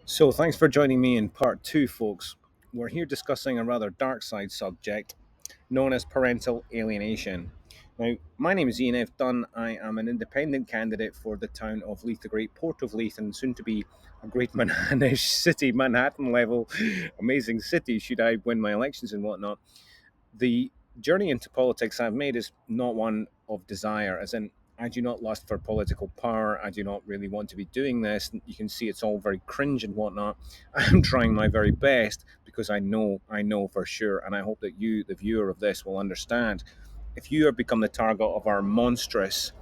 So, thanks for joining me in part two, folks. We're here discussing a rather dark side subject known as parental alienation. Now, my name is Ian F. Dunn. I am an independent candidate for the town of Leith, the great port of Leith, and soon to be a great Manhattan city, Manhattan level, amazing city should I win my elections and whatnot. The journey into politics I've made is not one of desire, as in, I do not lust for political power. I do not really want to be doing this. You can see it's all very cringe and whatnot. I'm trying my very best because I know for sure, and I hope that you, the viewer of this, will understand. If you have become the target of our monstrous,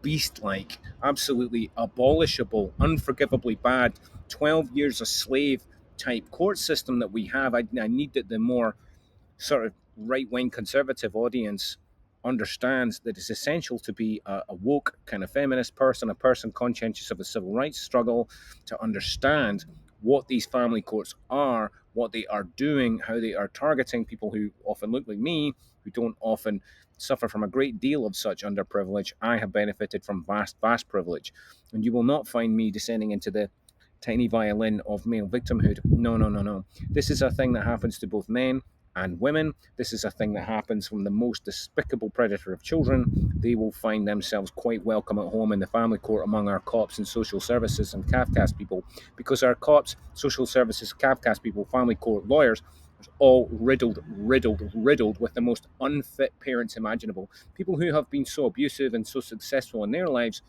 beast like, absolutely abolishable, unforgivably bad 12 years a slave type court system that we have, I need that the more sort of right wing conservative audience understands that it's essential to be a woke kind of feminist person, a person conscientious of the civil rights struggle, to understand what these family courts are, what they are doing, how they are targeting people who often look like me, who don't often suffer from a great deal of such underprivilege. I have benefited from vast privilege. And you will not find me descending into the tiny violin of male victimhood. No, no, no, no. This is a thing that happens to both men and women. This is a thing that happens from the most despicable predator of children. They will find themselves quite welcome at home in the family court among our cops and social services and CAFCAS people, because our cops, social services, CAFCAS people, family court lawyers, are all riddled with the most unfit parents imaginable. People who have been so abusive and so successful in their lives,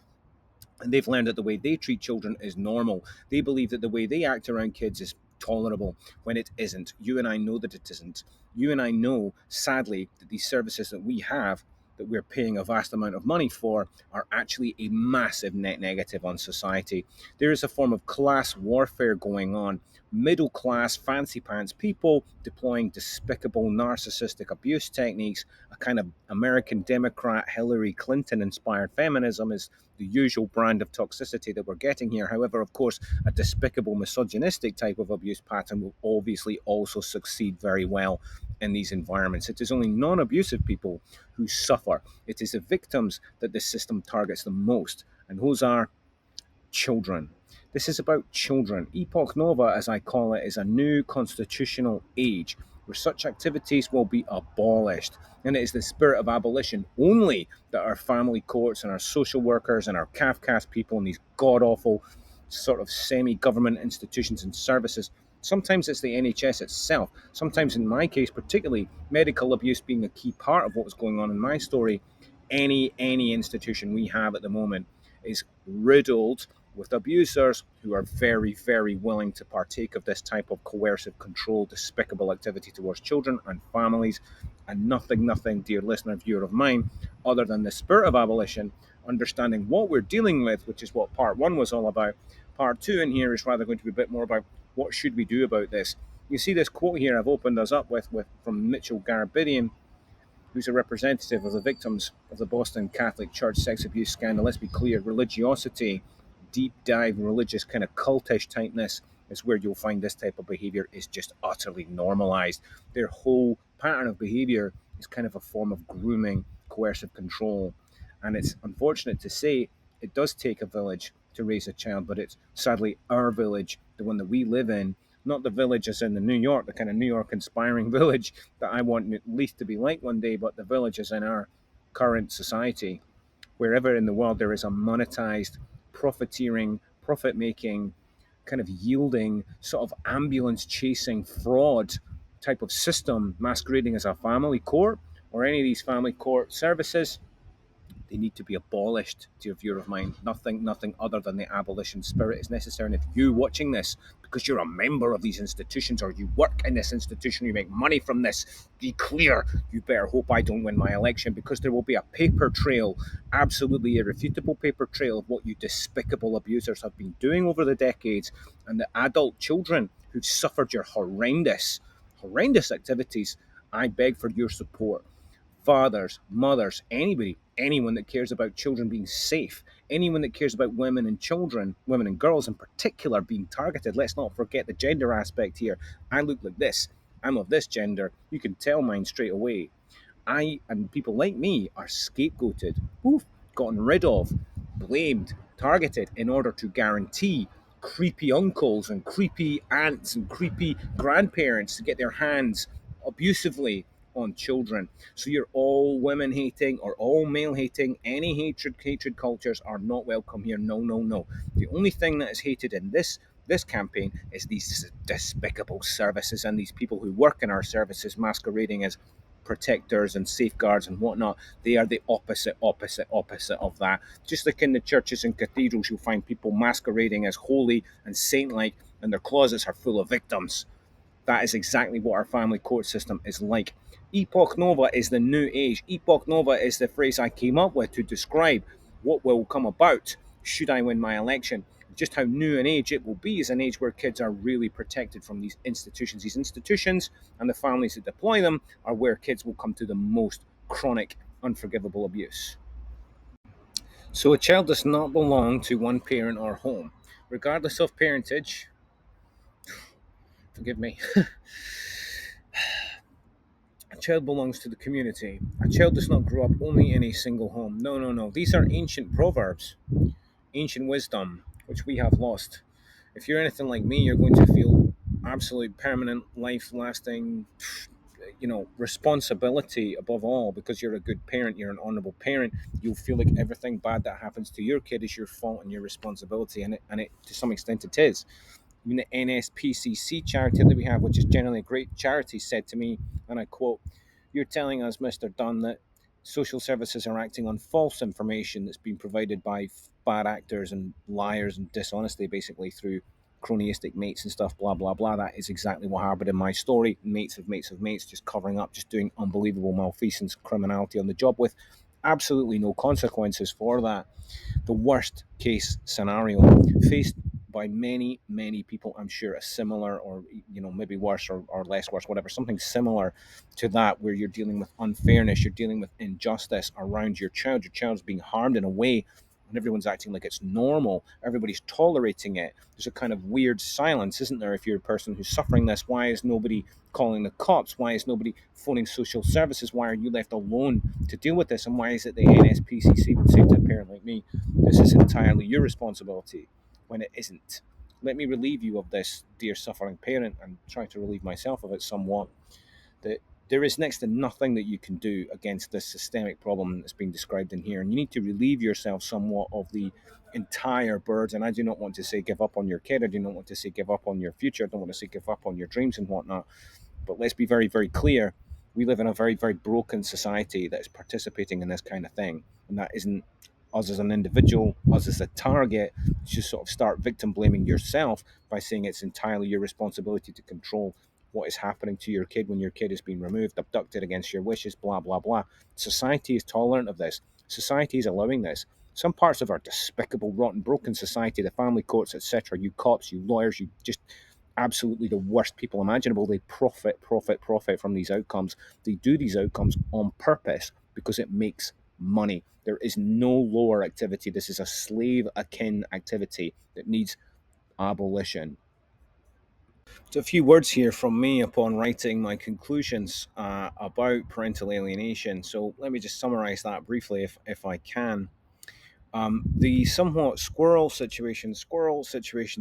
and they've learned that the way they treat children is normal. They believe that the way they act around kids is tolerable when it isn't. You and I know that it isn't. You and I know, sadly, that these services that we have, that we're paying a vast amount of money for, are actually a massive net negative on society. There is a form of class warfare going on. Middle class, fancy pants people deploying despicable narcissistic abuse techniques. A kind of American Democrat, Hillary Clinton inspired feminism is the usual brand of toxicity that we're getting here. However, of course, a despicable misogynistic type of abuse pattern will obviously also succeed very well in these environments. It is only non abusive people who suffer. It is the victims that this system targets the most, and those are children. This is about children. Epoch Nova, as I call it, is a new constitutional age where such activities will be abolished. And it is the spirit of abolition only that our family courts and our social workers and our CAFCAS people and these god awful sort of semi government institutions and services. Sometimes it's the NHS itself. Sometimes, in my case, particularly medical abuse being a key part of what was going on in my story. Any institution we have at the moment is riddled with abusers who are very willing to partake of this type of coercive, control, despicable activity towards children and families. And nothing, dear listener, viewer of mine, other than the spirit of abolition, understanding what we're dealing with, which is what part one was all about. Part two in here is rather going to be a bit more about what should we do about this. You see this quote here I've opened us up with from Mitchell Garabedian, who's a representative of the victims of the Boston Catholic Church sex abuse scandal. Let's be clear, religiosity, deep dive religious kind of cultish typeness is where you'll find this type of behavior is just utterly normalized. Their whole pattern of behavior is kind of a form of grooming, coercive control. And it's unfortunate to say it does take a village to raise a child, but it's sadly our village, the one that we live in, not the village as in the New York, the kind of New York inspiring village that I want at least to be like one day, but the village is in our current society. Wherever in the world there is a monetized, profiteering, profit making, kind of yielding, sort of ambulance chasing fraud type of system masquerading as a family court or any of these family court services, they need to be abolished, dear viewer of mine. Nothing other than the abolition spirit is necessary. And if you watching this, because you're a member of these institutions or you work in this institution, you make money from this, be clear, you better hope I don't win my election, because there will be a paper trail, absolutely irrefutable paper trail of what you despicable abusers have been doing over the decades, and the adult children who've suffered your horrendous activities. I beg for your support. Fathers, mothers, anybody, anyone that cares about children being safe, anyone that cares about women and children, women and girls in particular being targeted. Let's not forget the gender aspect here. I look like this. I'm of this gender. You can tell mine straight away. I and people like me are scapegoated, gotten rid of, blamed, targeted in order to guarantee creepy uncles and creepy aunts and creepy grandparents to get their hands abusively on children. So you're all women hating or all male hating. Any hatred cultures are not welcome here. No, no, no. The only thing that is hated in this campaign is these despicable services and these people who work in our services masquerading as protectors and safeguards and whatnot. They are the opposite of that. Just like in the churches and cathedrals, you'll find people masquerading as holy and saint-like, and their closets are full of victims. That is exactly what our family court system is like. Epoch Nova is the new age. Epoch Nova is the phrase I came up with to describe what will come about should I win my election. Just how new an age it will be is an age where kids are really protected from these institutions. These institutions and the families that deploy them are where kids will come to the most chronic, unforgivable abuse. So a child does not belong to one parent or home. Regardless of parentage, forgive me, a child belongs to the community. A child does not grow up only in a single home. No, no, no. These are ancient proverbs, ancient wisdom, which we have lost. If you're anything like me, you're going to feel absolute, permanent, life lasting, responsibility above all because you're a good parent, you're an honorable parent. You'll feel like everything bad that happens to your kid is your fault and your responsibility, and it to some extent it is. I mean, the NSPCC charity that we have, which is generally a great charity, said to me, and I quote, "You're telling us, Mr. Dunn, that social services are acting on false information that's been provided by bad actors and liars and dishonesty, basically through cronyistic mates and stuff, blah, blah, blah." That is exactly what happened in my story. Mates of mates of mates just covering up, just doing unbelievable malfeasance, criminality on the job with absolutely no consequences for that. The worst case scenario faced by many people, I'm sure, a similar or maybe worse or less worse, whatever, something similar to that, where you're dealing with unfairness, you're dealing with injustice around your child's being harmed in a way, and everyone's acting like it's normal, everybody's tolerating it. There's a kind of weird silence, isn't there? If you're a person who's suffering this, why is nobody calling the cops? Why is nobody phoning social services? Why are you left alone to deal with this? And why is it the NSPCC would say to a parent like me, this is entirely your responsibility, when it isn't? Let me relieve you of this, dear suffering parent, and try to relieve myself of it somewhat. That there is next to nothing that you can do against this systemic problem that's being described in here, and you need to relieve yourself somewhat of the entire burden. I do not want to say give up on your kid. I do not want to say give up on your future. I don't want to say give up on your dreams and whatnot. But let's be very, very clear. We live in a very, very broken society that is participating in this kind of thing. And that isn't us as an individual, us as a target. Just sort of start victim blaming yourself by saying it's entirely your responsibility to control what is happening to your kid when your kid is being removed, abducted against your wishes, blah, blah, blah. Society is tolerant of this. Society is allowing this. Some parts of our despicable, rotten, broken society, the family courts, etc., you cops, you lawyers, you just absolutely the worst people imaginable. They profit from these outcomes. They do these outcomes on purpose because it makes money. There is no lower activity. This is a slave akin activity that needs abolition. So, a few words here from me upon writing my conclusions about parental alienation. So, let me just summarize that briefly if I can. The somewhat squirrel situation,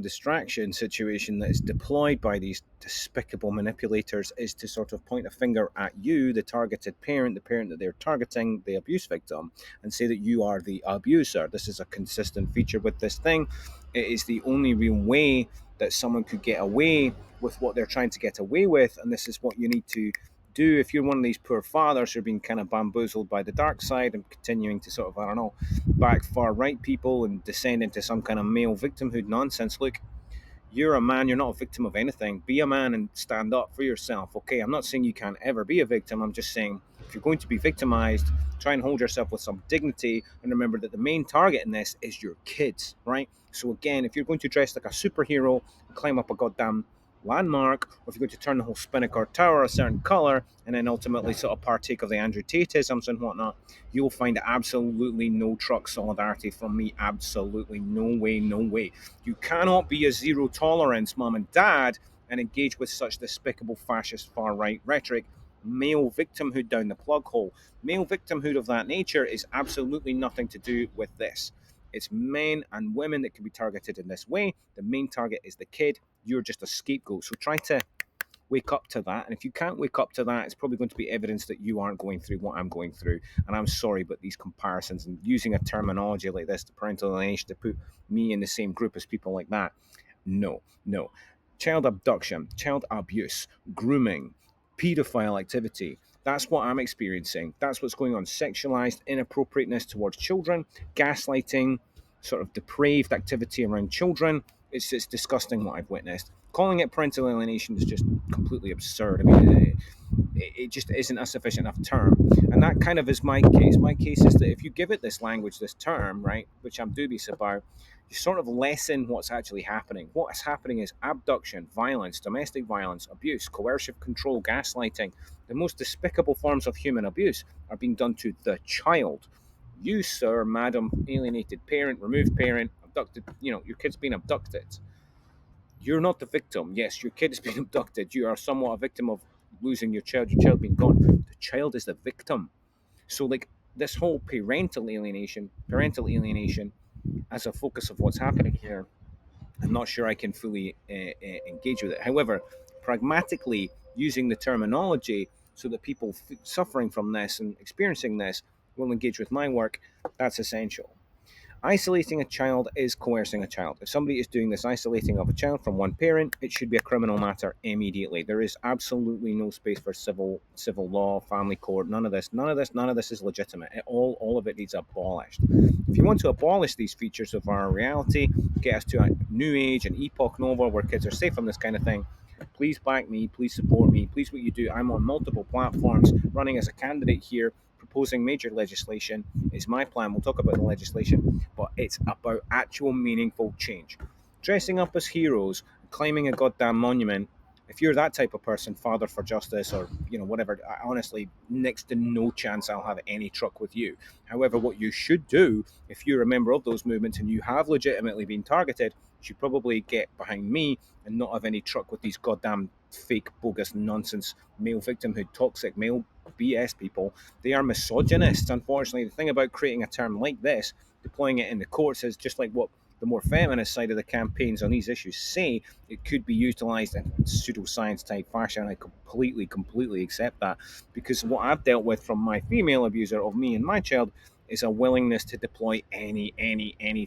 distraction situation that is deployed by these despicable manipulators is to sort of point a finger at you, the targeted parent, the parent that they're targeting, the abuse victim, and say that you are the abuser. This is a consistent feature with this thing. It is the only real way that someone could get away with what they're trying to get away with, and this is what you need to do if you're one of these poor fathers who are being kind of bamboozled by the dark side and continuing to sort of, I don't know, back far right people and descend into some kind of male victimhood nonsense. Look, you're a man, you're not a victim of anything. Be a man and stand up for yourself. Okay, I'm not saying you can't ever be a victim. I'm just saying if you're going to be victimized, try and hold yourself with some dignity and remember that the main target in this is your kids, right? So again, if you're going to dress like a superhero and climb up a goddamn landmark, or if you're going to turn the whole Spinnaker Tower a certain color and then ultimately sort of partake of the Andrew Tateisms and whatnot, you'll find absolutely no truck solidarity from me. Absolutely no way, no way. You cannot be a zero tolerance mom and dad and engage with such despicable fascist far right rhetoric. Male victimhood down the plug hole. Male victimhood of that nature is absolutely nothing to do with this. It's men and women that can be targeted in this way. The main target is the kid. You're just a scapegoat. So try to wake up to that. And if you can't wake up to that, it's probably going to be evidence that you aren't going through what I'm going through. And I'm sorry, but these comparisons and using a terminology like this, the parental alienation, to put me in the same group as people like that, no, no. Child abduction, child abuse, grooming, pedophile activity. That's what I'm experiencing. That's what's going on. Sexualized inappropriateness towards children, gaslighting, sort of depraved activity around children. It's disgusting what I've witnessed. Calling it parental alienation is just completely absurd. I mean, it just isn't a sufficient enough term. And that kind of is my case. My case is that if you give it this language, this term, right, which I'm dubious about, you sort of lessen what's actually happening. What is happening is abduction, violence, domestic violence, abuse, coercive control, gaslighting. The most despicable forms of human abuse are being done to the child. You, sir, madam, alienated parent, removed parent, abducted, your kid's been abducted. You're not the victim. Yes, your kid has been abducted. You are somewhat a victim of losing your child being gone. The child is the victim. So, like, this whole parental alienation, as a focus of what's happening here, I'm not sure I can fully engage with it. However, pragmatically using the terminology so that people suffering from this and experiencing this will engage with my work, that's essential. Isolating a child is coercing a child. If somebody is doing this isolating of a child from one parent, it should be a criminal matter immediately. There is absolutely no space for civil law, family court, none of this. None of this is legitimate. All of it needs abolished. If you want to abolish these features of our reality, get us to a new age, an epoch nova where kids are safe from this kind of thing, please back me, please support me, please what you do. I'm on multiple platforms running as a candidate here, proposing major legislation is my plan. We'll talk about the legislation, but it's about actual meaningful change. Dressing up as heroes, climbing a goddamn monument. If you're that type of person, Father for Justice or whatever, I honestly, next to no chance I'll have any truck with you. However, what you should do, if you're a member of those movements and you have legitimately been targeted, you should probably get behind me and not have any truck with these goddamn fake, bogus, nonsense male victimhood, toxic male BS people. They are misogynists. Unfortunately, the thing about creating a term like this, deploying it in the courts, is just like what the more feminist side of the campaigns on these issues say. It could be utilized in pseudoscience type fashion. I completely accept that, because what I've dealt with from my female abuser of me and my child is a willingness to deploy any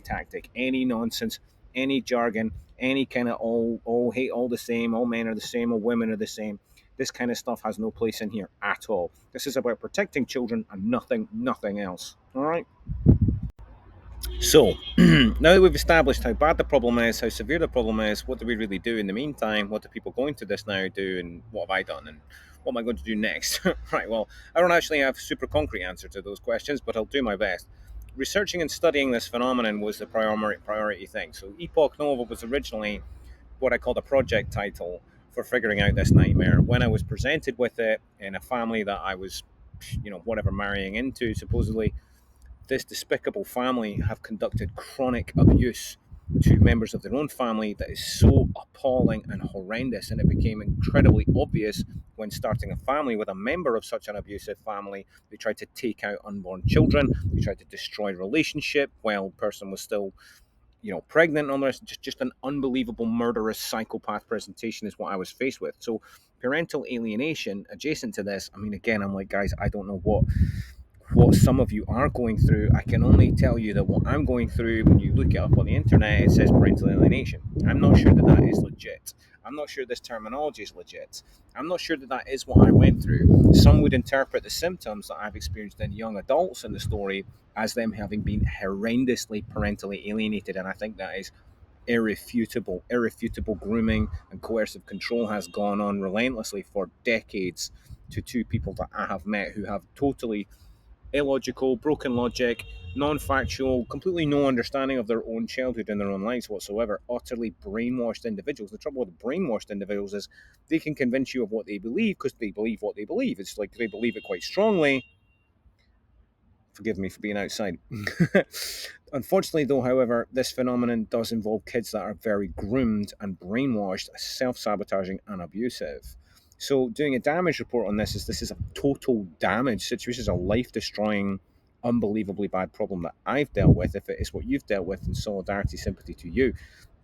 tactic, any nonsense, any jargon, any kind of all hate all the same, all men are the same, all women are the same. This kind of stuff has no place in here at all. This is about protecting children and nothing else. All right. So now that we've established how bad the problem is, how severe the problem is, what do we really do in the meantime? What do people going through this now do, and what have I done, and what am I going to do next? Right. Well, I don't actually have a super concrete answer to those questions, but I'll do my best. Researching and studying this phenomenon was the priority thing. So Epoch Nova was originally what I called a project title for figuring out this nightmare. When I was presented with it in a family that I was, whatever, marrying into, supposedly, this despicable family have conducted chronic abuse to members of their own family that is so appalling and horrendous. And it became incredibly obvious when starting a family with a member of such an abusive family. They tried to take out unborn children, they tried to destroy relationship while the person was still pregnant on this. Just an unbelievable murderous psychopath presentation is what I was faced with. So parental alienation adjacent to this, I mean, again, I'm like, guys, I don't know what some of you are going through. I can only tell you that what I'm going through, when you look it up on the internet, it says parental alienation. I'm not sure that that is legit. I'm not sure this terminology is legit. I'm not sure that that is what I went through. Some would interpret the symptoms that I've experienced in young adults in the story as them having been horrendously parentally alienated, and I think that is irrefutable. Irrefutable grooming and coercive control has gone on relentlessly for decades to two people that I have met who have totally illogical, broken logic, non-factual, completely no understanding of their own childhood and their own lives whatsoever, utterly brainwashed individuals. The trouble with brainwashed individuals is they can convince you of what they believe because they believe what they believe. It's like they believe it quite strongly. Forgive me for being outside. Unfortunately, though, however, this phenomenon does involve kids that are very groomed and brainwashed, self-sabotaging and abusive. So doing a damage report on this is a total damage situation. This is a life-destroying unbelievably bad problem that I've dealt with, if it is what you've dealt with, in solidarity, sympathy to you.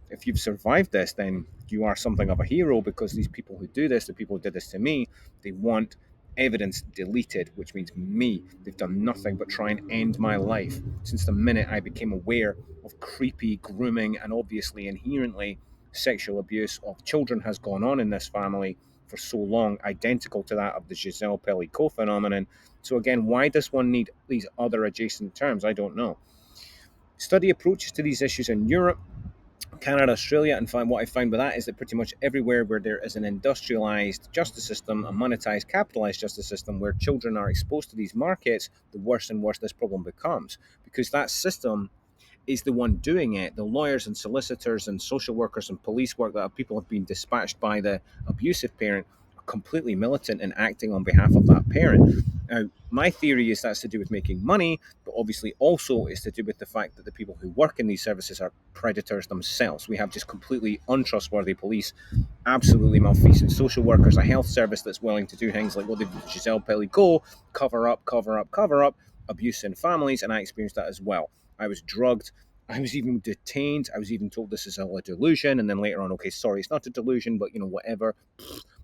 If you've survived this, then you are something of a hero, because these people who do this, the people who did this to me, they want evidence deleted, which means me. They've done nothing but try and end my life since the minute I became aware of creepy grooming and obviously inherently sexual abuse of children has gone on in this family for so long, identical to that of the Giselle Pellicot phenomenon. So again, why does one need these other adjacent terms? I don't know. Study approaches to these issues in Europe, Canada, Australia, and what I find with that is that pretty much everywhere where there is an industrialized justice system, a monetized, capitalized justice system, where children are exposed to these markets, the worse and worse this problem becomes. Because that system is the one doing it. The lawyers and solicitors and social workers and police work that people have been dispatched by the abusive parent are completely militant and acting on behalf of that parent. Now, my theory is that's to do with making money, but obviously also is to do with the fact that the people who work in these services are predators themselves. We have just completely untrustworthy police, absolutely malfeasant social workers, a health service that's willing to do things like what did Giselle Pellicot, cover up, cover up, cover up, abuse in families, and I experienced that as well. I was drugged. I was even detained. I was even told this is all a delusion. And then later on, okay, sorry, it's not a delusion, but whatever.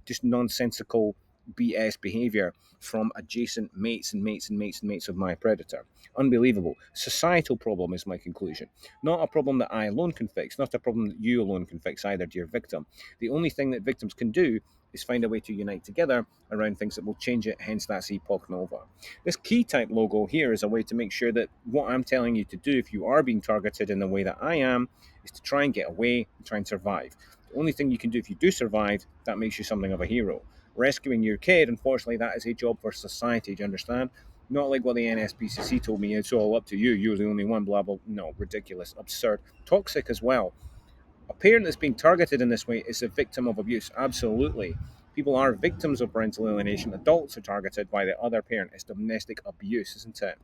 Just nonsensical BS behavior from adjacent mates and mates and mates and mates of my predator. Unbelievable. Societal problem is my conclusion. Not a problem that I alone can fix, not a problem that you alone can fix either, dear victim. The only thing that victims can do is find a way to unite together around things that will change it, hence that's Epoch Nova. This key type logo here is a way to make sure that what I'm telling you to do, if you are being targeted in the way that I am, is to try and get away and try and survive. The only thing you can do if you do survive, that makes you something of a hero. Rescuing your kid, unfortunately, that is a job for society, do you understand? Not like what the NSPCC told me, it's all up to you, you're the only one, blah, blah. No, ridiculous, absurd, toxic as well. A parent that's being targeted in this way is a victim of abuse. Absolutely. People are victims of parental alienation. Adults are targeted by the other parent. It's domestic abuse, isn't it?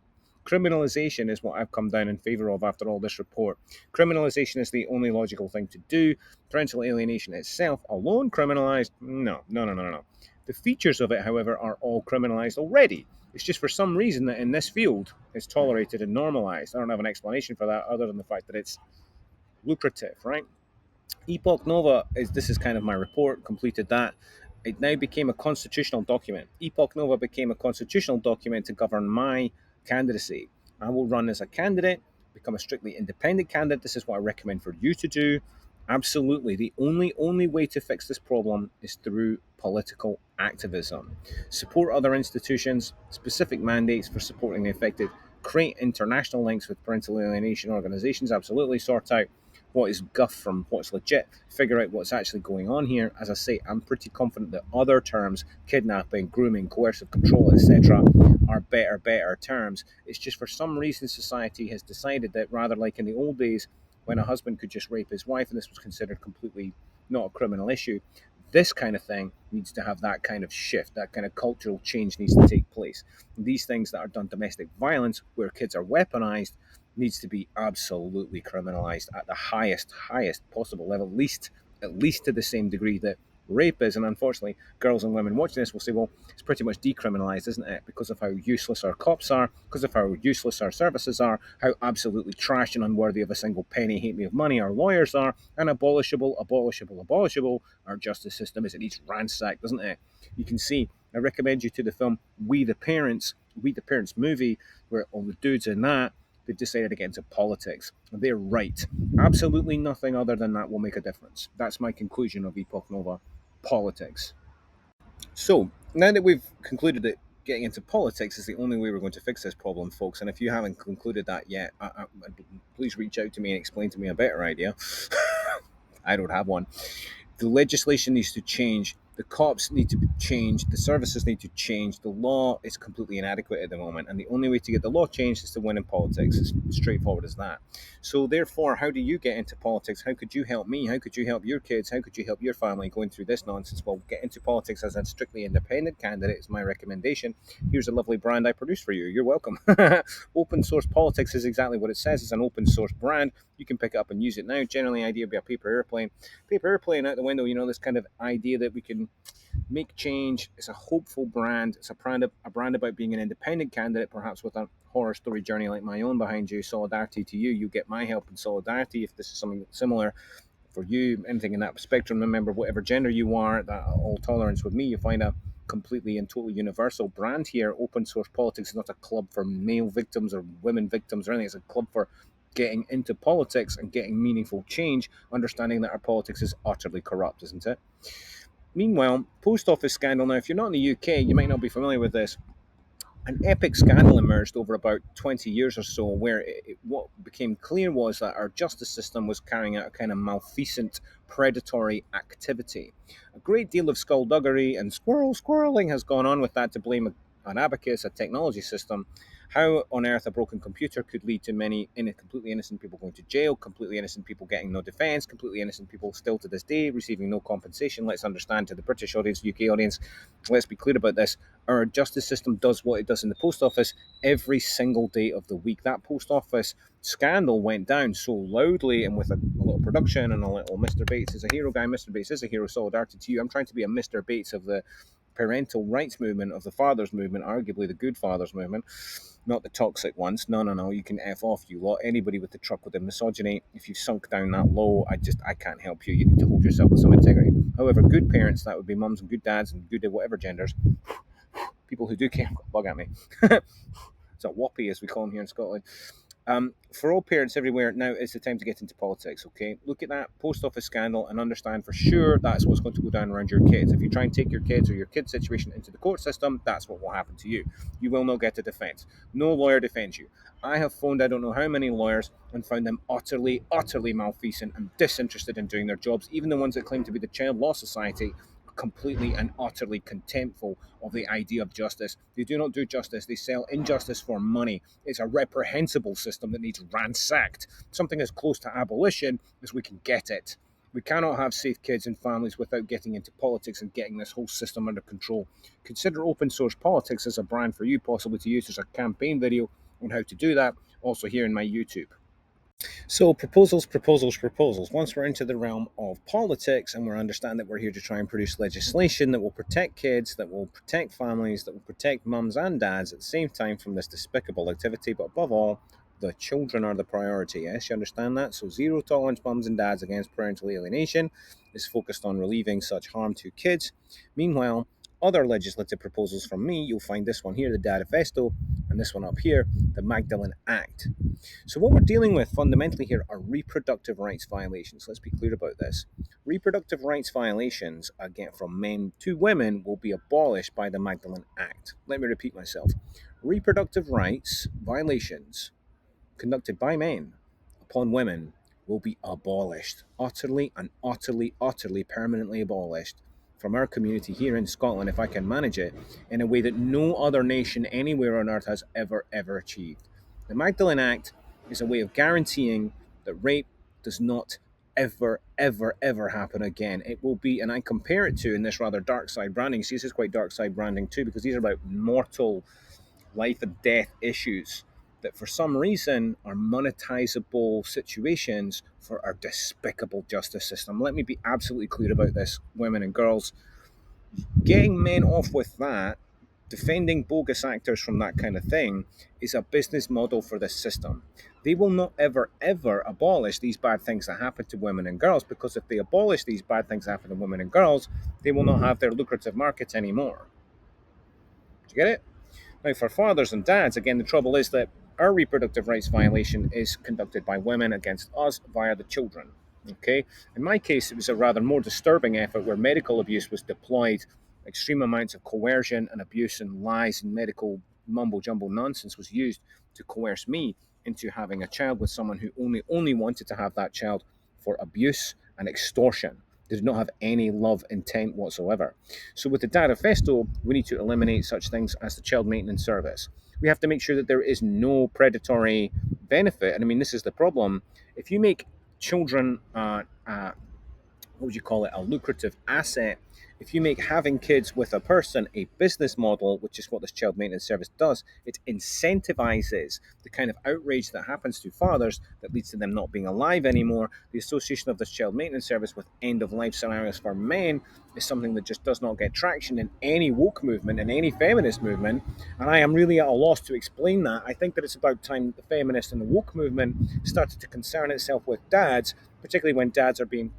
Criminalization is what I've come down in favor of after all this report. Criminalization is the only logical thing to do. Parental alienation itself, alone criminalized? No, no, no, no, no. The features of it, however, are all criminalized already. It's just for some reason that in this field it's tolerated and normalized. I don't have an explanation for that other than the fact that it's lucrative, right? Epoch Nova is this is kind of my report, completed that. It now became a constitutional document. Epoch Nova became a constitutional document to govern my candidacy. I will run as a candidate, become a strictly independent candidate. This is what I recommend for you to do. Absolutely. The only way to fix this problem is through political activism. Support other institutions, specific mandates for supporting the affected, create international links with parental alienation organizations, absolutely sort out what is guff from what's legit, figure out what's actually going on here. As I say, I'm pretty confident that other terms, kidnapping, grooming, coercive control, etc., are better terms. It's just for some reason society has decided that rather like in the old days when a husband could just rape his wife and this was considered completely not a criminal issue, this kind of thing needs to have that kind of shift, that kind of cultural change needs to take place. These things that are done domestic violence, where kids are weaponized, needs to be absolutely criminalized at the highest possible level, at least to the same degree that rape is. And unfortunately, girls and women watching this will say, well, it's pretty much decriminalized, isn't it? Because of how useless our cops are, because of how useless our services are, how absolutely trash and unworthy of a single penny halfpenny of money our lawyers are, and abolishable our justice system is. It needs ransacked, doesn't it? You can see, I recommend you to the film We the Parents movie, where all the dudes in that, they've decided to get into politics. They're right. Absolutely nothing other than that will make a difference. That's my conclusion of Epoch Nova politics. So, now that we've concluded that getting into politics is the only way we're going to fix this problem, folks, and if you haven't concluded that yet, please reach out to me and explain to me a better idea. I don't have one. The legislation needs to change. The cops need to change. The services need to change. The law is completely inadequate at the moment. And the only way to get the law changed is to win in politics. It's straightforward as that. So, therefore, how do you get into politics? How could you help me? How could you help your kids? How could you help your family going through this nonsense? Well, get into politics as a strictly independent candidate is my recommendation. Here's a lovely brand I produced for you. You're welcome. Open source politics is exactly what it says. It's an open source brand. You can pick it up and use it now. Generally, idea would be a paper airplane out the window, this kind of idea that we can campaign, make change. It's a hopeful brand. It's a brand about being an independent candidate, perhaps with a horror story journey like my own behind you. Solidarity to you. You get my help and solidarity if this is something similar for you, anything in that spectrum. Remember, whatever gender you are, that all tolerance with me, you find a completely and totally universal brand here. Open source politics is not a club for male victims or women victims or anything. It's a club for getting into politics and getting meaningful change, understanding that our politics is utterly corrupt, isn't it? Meanwhile, post office scandal. Now, if you're not in the UK, you might not be familiar with this. An epic scandal emerged over about 20 years or so, where what became clear was that our justice system was carrying out a kind of malfeasant, predatory activity. A great deal of skullduggery and squirreling has gone on with that to blame an abacus, a technology system. How on earth a broken computer could lead to many completely innocent people going to jail, completely innocent people getting no defence, completely innocent people still to this day receiving no compensation. Let's understand, to the British audience, UK audience, let's be clear about this. Our justice system does what it does in the post office every single day of the week. That post office scandal went down so loudly and with a little production and a little Mr. Bates is a hero guy. Mr. Bates is a hero. Solidarity to you. I'm trying to be a Mr. Bates of the parental rights movement, of the fathers movement, arguably the good fathers movement, not the toxic ones. No, no, no. You can F off, you lot. Anybody with the truck with the misogyny, if you've sunk down that low, I can't help you. You need to hold yourself with some integrity. However, good parents, that would be mums and good dads and good whatever genders, people who do care, bug at me. It's a whoppy, as we call them here in Scotland. For all parents everywhere, now is the time to get into politics, okay? Look at that post office scandal and understand for sure that's what's going to go down around your kids. If you try and take your kids or your kid's situation into the court system, that's what will happen to you. You will not get a defence. No lawyer defends you. I have phoned I don't know how many lawyers and found them utterly malfeasant and disinterested in doing their jobs, even the ones that claim to be the Child Law Society, completely and utterly contemptful of the idea of justice. They do not do justice. They sell injustice for money. It's a reprehensible system that needs ransacked. Something as close to abolition as we can get it. We cannot have safe kids and families without getting into politics and getting this whole system under control. Consider open source politics as a brand for you, possibly to use as a campaign video on how to do that, also here in my YouTube. So proposals. Once we're into the realm of politics and we understand that we're here to try and produce legislation that will protect kids, that will protect families, that will protect mums and dads at the same time from this despicable activity, but above all, the children are the priority. Yes, you understand that? So zero tolerance mums and dads against parental alienation is focused on relieving such harm to kids. Meanwhile, other legislative proposals from me, you'll find this one here, the Dadifesto, and this one up here, the Magdalene Act. So what we're dealing with fundamentally here are reproductive rights violations. Let's be clear about this. Reproductive rights violations, again, from men to women, will be abolished by the Magdalene Act. Let me repeat myself. Reproductive rights violations conducted by men upon women will be abolished. Utterly, permanently abolished from our community here in Scotland, if I can manage it, in a way that no other nation anywhere on earth has ever achieved. The Magdalene Act is a way of guaranteeing that rape does not ever happen again. It will be, and I compare it to, in this rather dark side branding, see, this is quite dark side branding too, because these are about mortal life and death issues that for some reason are monetizable situations for our despicable justice system. Let me be absolutely clear about this, women and girls. Getting men off with that, defending bogus actors from that kind of thing, is a business model for this system. They will not ever abolish these bad things that happen to women and girls, because if they abolish these bad things that happen to women and girls, they will not have their lucrative markets anymore. Do you get it? Now, for fathers and dads, again, the trouble is that our reproductive rights violation is conducted by women against us via the children. Okay? In my case, it was a rather more disturbing effort where medical abuse was deployed, extreme amounts of coercion and abuse and lies and medical mumbo jumbo nonsense was used to coerce me into having a child with someone who only wanted to have that child for abuse and extortion. They did not have any love intent whatsoever. So with the Dadifesto, we need to eliminate such things as the child maintenance service. We have to make sure that there is no predatory benefit. And I mean, this is the problem. If you make children what would you call it, a lucrative asset. If you make having kids with a person a business model, which is what this child maintenance service does, it incentivizes the kind of outrage that happens to fathers that leads to them not being alive anymore. The association of this child maintenance service with end of life scenarios for men is something that just does not get traction in any woke movement, in any feminist movement. And I am really at a loss to explain that. I think that it's about time that the feminist and the woke movement started to concern itself with dads, particularly when dads are being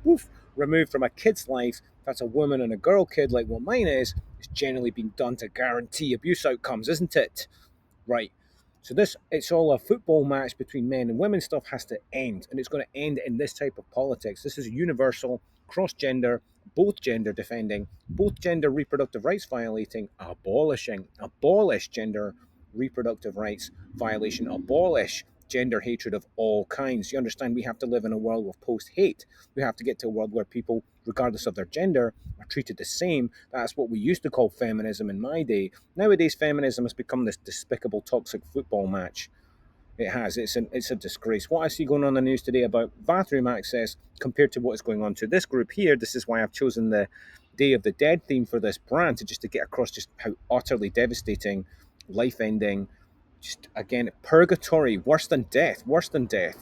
removed from a kid's life. If that's a woman and a girl kid like what mine is, it's generally been done to guarantee abuse outcomes, isn't it? Right. So this, it's all a football match between men and women stuff has to end, and it's going to end in this type of politics. This is universal, cross-gender, both gender defending, both gender reproductive rights violating, abolish gender reproductive rights violation, abolish gender hatred of all kinds. You understand, we have to live in a world of post-hate. We have to get to a world where people, regardless of their gender, are treated the same. That's what we used to call feminism in my day. Nowadays, feminism has become this despicable, toxic football match. It has. It's a disgrace. What I see going on in the news today about bathroom access compared to what is going on to this group here, this is why I've chosen the Day of the Dead theme for this brand, to just to get across just how utterly devastating, life-ending, just again purgatory, worse than death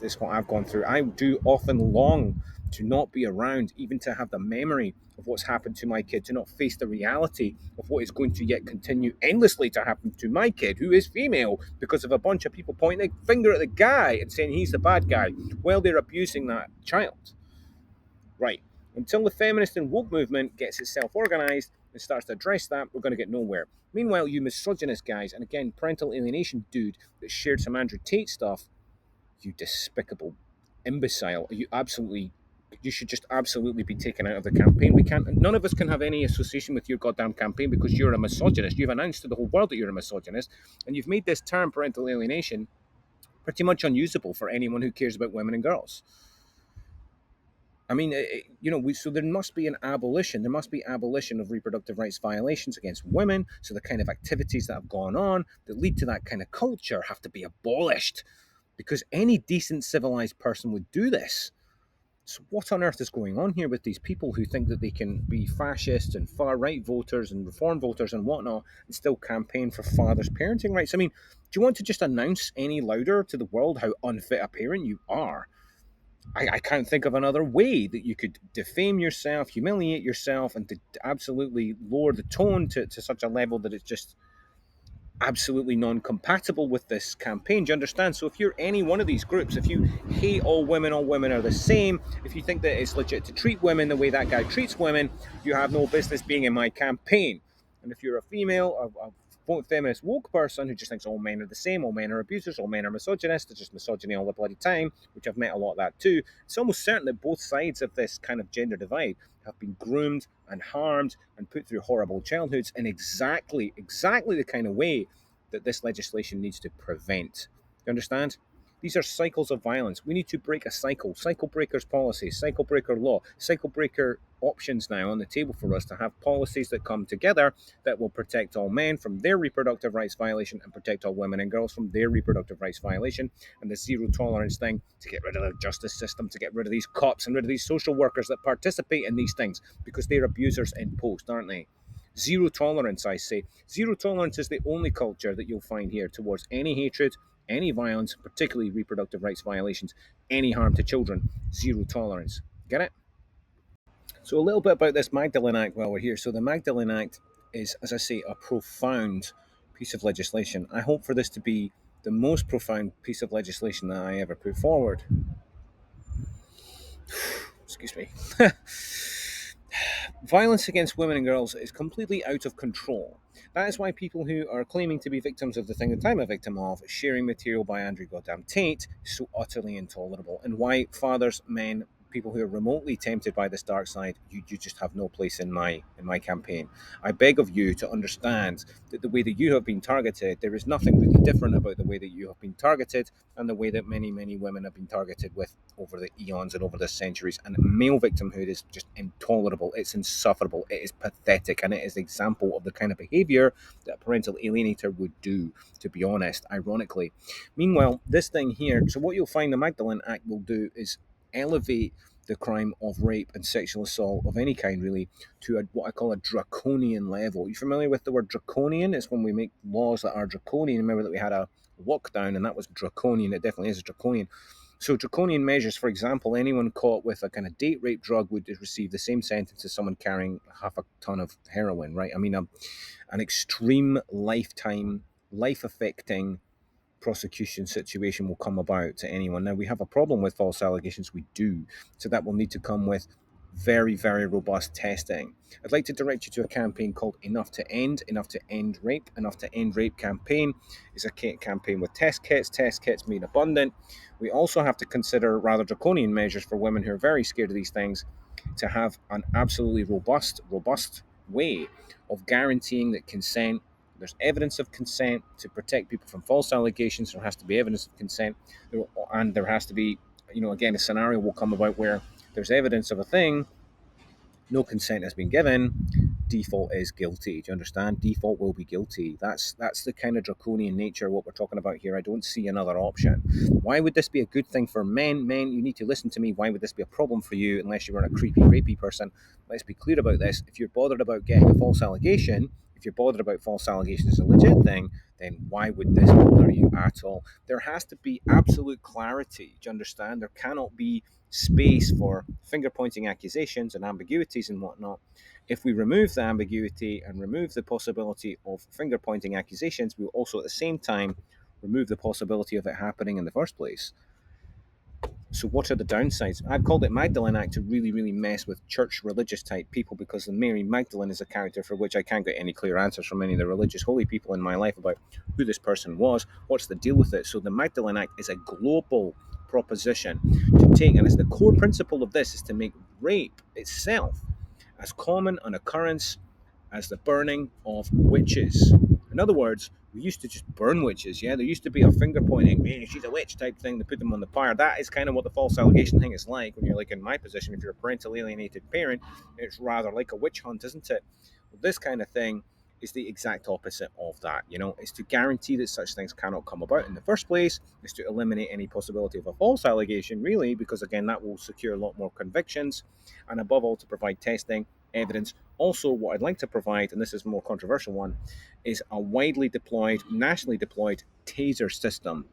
is what I've gone through. I do often long to not be around, even to have the memory of what's happened to my kid, to not face the reality of what is going to yet continue endlessly to happen to my kid, who is female, because of a bunch of people pointing a finger at the guy and saying he's the bad guy while they're abusing that child. Right. Until the feminist and woke movement gets itself organized and starts to address that, we're going to get nowhere. Meanwhile, you misogynist guys, and again, parental alienation dude that shared some Andrew Tate stuff, you despicable imbecile. You should just absolutely be taken out of the campaign. None of us can have any association with your goddamn campaign because you're a misogynist. You've announced to the whole world that you're a misogynist, and you've made this term parental alienation pretty much unusable for anyone who cares about women and girls. I mean, so there must be an abolition. There must be abolition of reproductive rights violations against women. So the kind of activities that have gone on that lead to that kind of culture have to be abolished, because any decent, civilized person would do this. So what on earth is going on here with these people who think that they can be fascist and far right voters and reform voters and whatnot and still campaign for fathers' parenting rights? I mean, do you want to just announce any louder to the world how unfit a parent you are? I can't think of another way that you could defame yourself, humiliate yourself, and to absolutely lower the tone to such a level that it's just absolutely non-compatible with this campaign. Do you understand? So if you're any one of these groups, if you hate all women are the same, if you think that it's legit to treat women the way that guy treats women, you have no business being in my campaign. And if you're a female, a feminist woke person who just thinks all men are the same, all men are abusers, all men are misogynists, it's just misogyny all the bloody time, which I've met a lot of that too. It's almost certain that both sides of this kind of gender divide have been groomed and harmed and put through horrible childhoods in exactly the kind of way that this legislation needs to prevent. You understand? These are cycles of violence. We need to break a cycle breakers policy, cycle breaker law, cycle breaker options now on the table for us to have policies that come together that will protect all men from their reproductive rights violation and protect all women and girls from their reproductive rights violation, and the zero tolerance thing to get rid of the justice system, to get rid of these cops and rid of these social workers that participate in these things because they're abusers in post, aren't they? Zero tolerance, I say. Zero tolerance is the only culture that you'll find here towards any hatred, any violence, particularly reproductive rights violations, any harm to children. Zero tolerance. Get it? So, a little bit about this Magdalene Act while we're here. So, the Magdalene Act is, as I say, a profound piece of legislation. I hope for this to be the most profound piece of legislation that I ever put forward. Excuse me. Violence against women and girls is completely out of control. That is why people who are claiming to be victims of the thing that I'm a victim of, sharing material by Andrew Goddamn Tate, is so utterly intolerable. And why fathers, men, people who are remotely tempted by this dark side, you just have no place in my campaign. I beg of you to understand that the way that you have been targeted, there is nothing really different about the way that you have been targeted and the way that many women have been targeted with over the eons and over the centuries. And male victimhood is just intolerable. It's insufferable. It is pathetic. And it is an example of the kind of behavior that a parental alienator would do, to be honest, ironically. Meanwhile, this thing here, so what you'll find the Magdalene Act will do is elevate the crime of rape and sexual assault of any kind, really, to what I call a draconian level. You familiar with the word draconian? It's when we make laws that are draconian. Remember that we had a lockdown and that was draconian. It definitely is draconian. So draconian measures, for example, anyone caught with a kind of date rape drug would receive the same sentence as someone carrying half a ton of heroin, right? I mean, an extreme lifetime, life affecting prosecution situation will come about to anyone. Now, we have a problem with false allegations, we do. So that will need to come with very, very robust testing. I'd like to direct you to a campaign called Enough to End Rape. Enough to End Rape campaign is a campaign with test kits made abundant. We also have to consider rather draconian measures for women who are very scared of these things to have an absolutely robust way of guaranteeing that consent, there's evidence of consent to protect people from false allegations. There has to be evidence of consent, and there has to be, again, a scenario will come about where there's evidence of a thing, no consent has been given, default is guilty. Do you understand? Default will be guilty. That's the kind of draconian nature of what we're talking about here. I don't see another option. Why would this be a good thing for men? Men, you need to listen to me. Why would this be a problem for you unless you were a creepy, rapey person? Let's be clear about this. If you're bothered about getting a false allegation, if you're bothered about false allegations as a legit thing, then why would this bother you at all? There has to be absolute clarity. Do you understand? There cannot be space for finger pointing accusations and ambiguities and whatnot. If we remove the ambiguity and remove the possibility of finger pointing accusations, we'll also at the same time remove the possibility of it happening in the first place. So, what are the downsides? I've called it Magdalene Act to really, really mess with church religious type people because the Mary Magdalene is a character for which I can't get any clear answers from any of the religious holy people in my life about who this person was, what's the deal with it. So, the Magdalene Act is a global proposition to take, and it's the core principle of this is to make rape itself as common an occurrence as the burning of witches. In other words, we used to just burn witches, yeah? There used to be a finger pointing, man, she's a witch type thing to put them on the fire. That is kind of what the false allegation thing is like when you're like in my position. If you're a parental alienated parent, it's rather like a witch hunt, isn't it? Well, this kind of thing is the exact opposite of that. It's to guarantee that such things cannot come about in the first place. It's to eliminate any possibility of a false allegation, really, because again, that will secure a lot more convictions, and above all, to provide testing, evidence. Also, what I'd like to provide, and this is a more controversial one, is a widely deployed, nationally deployed taser system.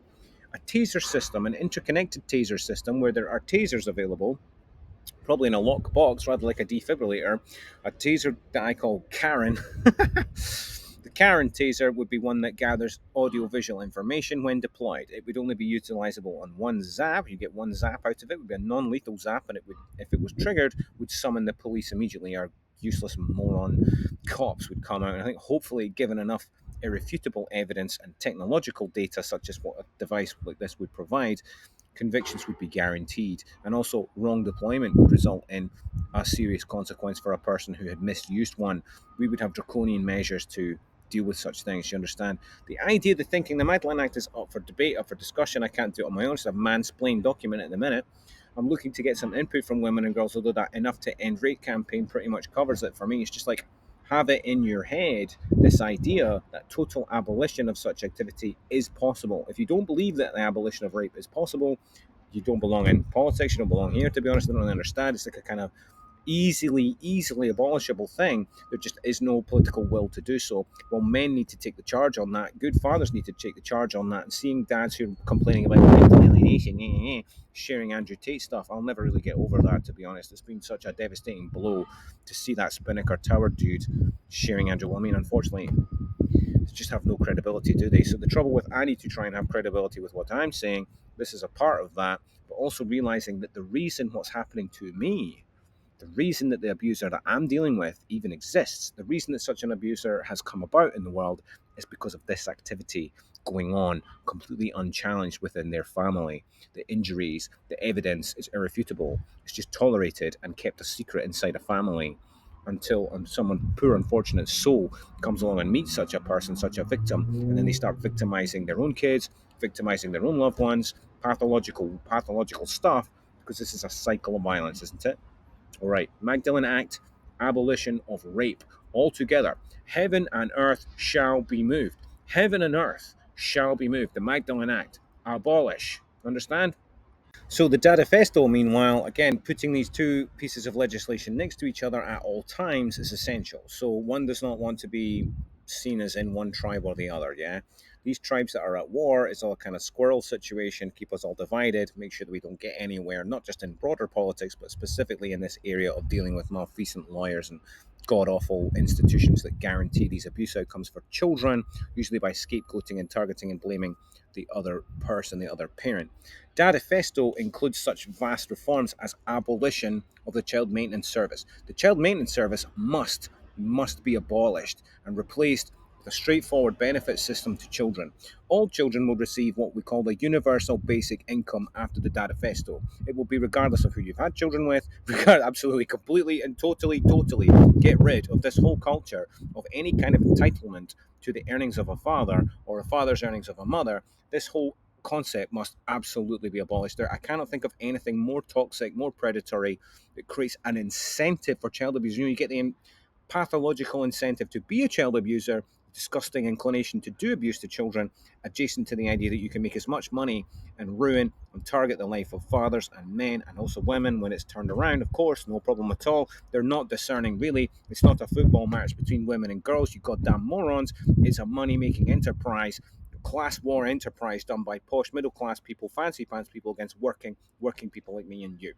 A taser system, an interconnected taser system where there are tasers available, probably in a lockbox rather like a defibrillator, a taser that I call Karen. The Karen taser would be one that gathers audio-visual information when deployed. It would only be utilizable on one zap. You get one zap out of it. It would be a non-lethal zap, and it would, if it was triggered, would summon the police immediately. Our useless moron cops would come out. And I think hopefully, given enough irrefutable evidence and technological data, such as what a device like this would provide, convictions would be guaranteed, and also wrong deployment would result in a serious consequence for a person who had misused one. We would have draconian measures to deal with such things. You understand? The idea, the thinking, the Magdalene Act is up for debate, up for discussion. I can't do it on my own. It's a mansplained document at the minute. I'm looking to get some input from women and girls, although that Enough to End Rape campaign pretty much covers it for me. It's just like, have it in your head, this idea that total abolition of such activity is possible. If you don't believe that the abolition of rape is possible, you don't belong in politics, you don't belong here, to be honest. I don't really understand. It's like a kind of easily abolishable thing. There just is no political will to do so. Well, men need to take the charge on that. Good fathers need to take the charge on that. And seeing dads who are complaining about parental alienation, sharing Andrew Tate stuff, I'll never really get over that, to be honest. It's been such a devastating blow to see that Spinnaker Tower dude sharing Andrew. I mean, unfortunately, they just have no credibility, do they? So the trouble with I need to try and have credibility with what I'm saying. This is a part of that, but also realizing that the reason what's happening to me, the reason that the abuser that I'm dealing with even exists, the reason that such an abuser has come about in the world is because of this activity going on completely unchallenged within their family. The injuries, the evidence is irrefutable. It's just tolerated and kept a secret inside a family until someone, poor unfortunate soul, comes along and meets such a person, such a victim, and then they start victimizing their own kids, victimizing their own loved ones, pathological stuff, because this is a cycle of violence, isn't it? All right, Magdalene Act, abolition of rape, altogether. Heaven and earth shall be moved. Heaven and earth shall be moved. The Magdalene Act, abolish. Understand? So the Dadifesto, meanwhile, again, putting these two pieces of legislation next to each other at all times is essential. So one does not want to be seen as in one tribe or the other. Yeah, these tribes that are at war is all kind of squirrel situation, keep us all divided, make sure that we don't get anywhere, not just in broader politics, but specifically in this area of dealing with malfeasant lawyers and god awful institutions that guarantee these abuse outcomes for children, usually by scapegoating and targeting and blaming the other person, the other parent. Dadifesto includes such vast reforms as abolition of the child maintenance service. The child maintenance service must be abolished and replaced with a straightforward benefit system to children. All children will receive what we call the universal basic income after the Dadifesto. It will be regardless of who you've had children with, absolutely, completely, and totally get rid of this whole culture of any kind of entitlement to the earnings of a father or a father's earnings of a mother. This whole concept must absolutely be abolished. There, I cannot think of anything more toxic, more predatory, that creates an incentive for child abuse. You know, you get the pathological incentive to be a child abuser, disgusting inclination to do abuse to children, adjacent to the idea that you can make as much money and ruin and target the life of fathers and men and also women when it's turned around. Of course, no problem at all. They're not discerning, really. It's not a football match between women and girls, you goddamn morons. It's a money making enterprise, class war enterprise done by posh middle class people, fancy pants people against working people like me and you.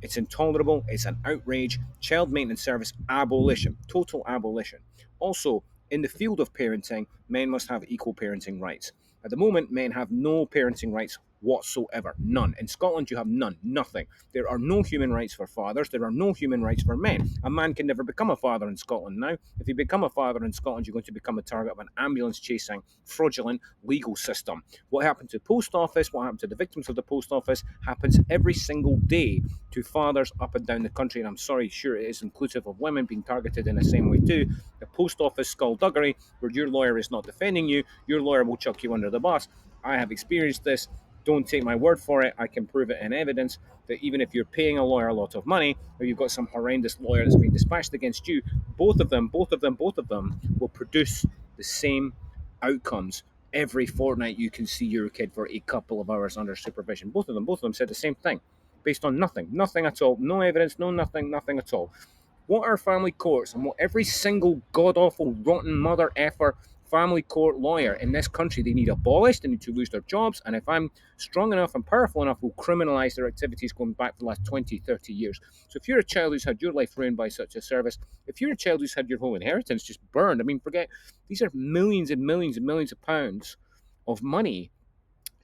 It's intolerable. It's an outrage. Child maintenance service abolition, total abolition. Also, in the field of parenting, men must have equal parenting rights. At the moment, men have no parenting rights whatsoever. None. In Scotland, you have none. Nothing. There are no human rights for fathers. There are no human rights for men. A man can never become a father in Scotland now. If you become a father in Scotland, you're going to become a target of an ambulance chasing, fraudulent legal system. What happened to the post office, what happened to the victims of the post office, happens every single day to fathers up and down the country. And I'm sorry, sure, it is inclusive of women being targeted in the same way too. The post office skullduggery, where your lawyer is not defending you, your lawyer will chuck you under the bus. I have experienced this. Don't take my word for it. I can prove it in evidence that even if you're paying a lawyer a lot of money, or you've got some horrendous lawyer that's being dispatched against you, both of them will produce the same outcomes every fortnight. You can see your kid for a couple of hours under supervision. Both of them said the same thing, based on nothing at all, no evidence, no nothing at all. What are family courts and what every single god awful rotten mother effer family court lawyer in this country, they need abolished, they need to lose their jobs, and if I'm strong enough and powerful enough, will criminalise their activities going back for the last 20, 30 years. So if you're a child who's had your life ruined by such a service, if you're a child who's had your whole inheritance just burned, I mean, forget, these are millions and millions and millions of pounds of money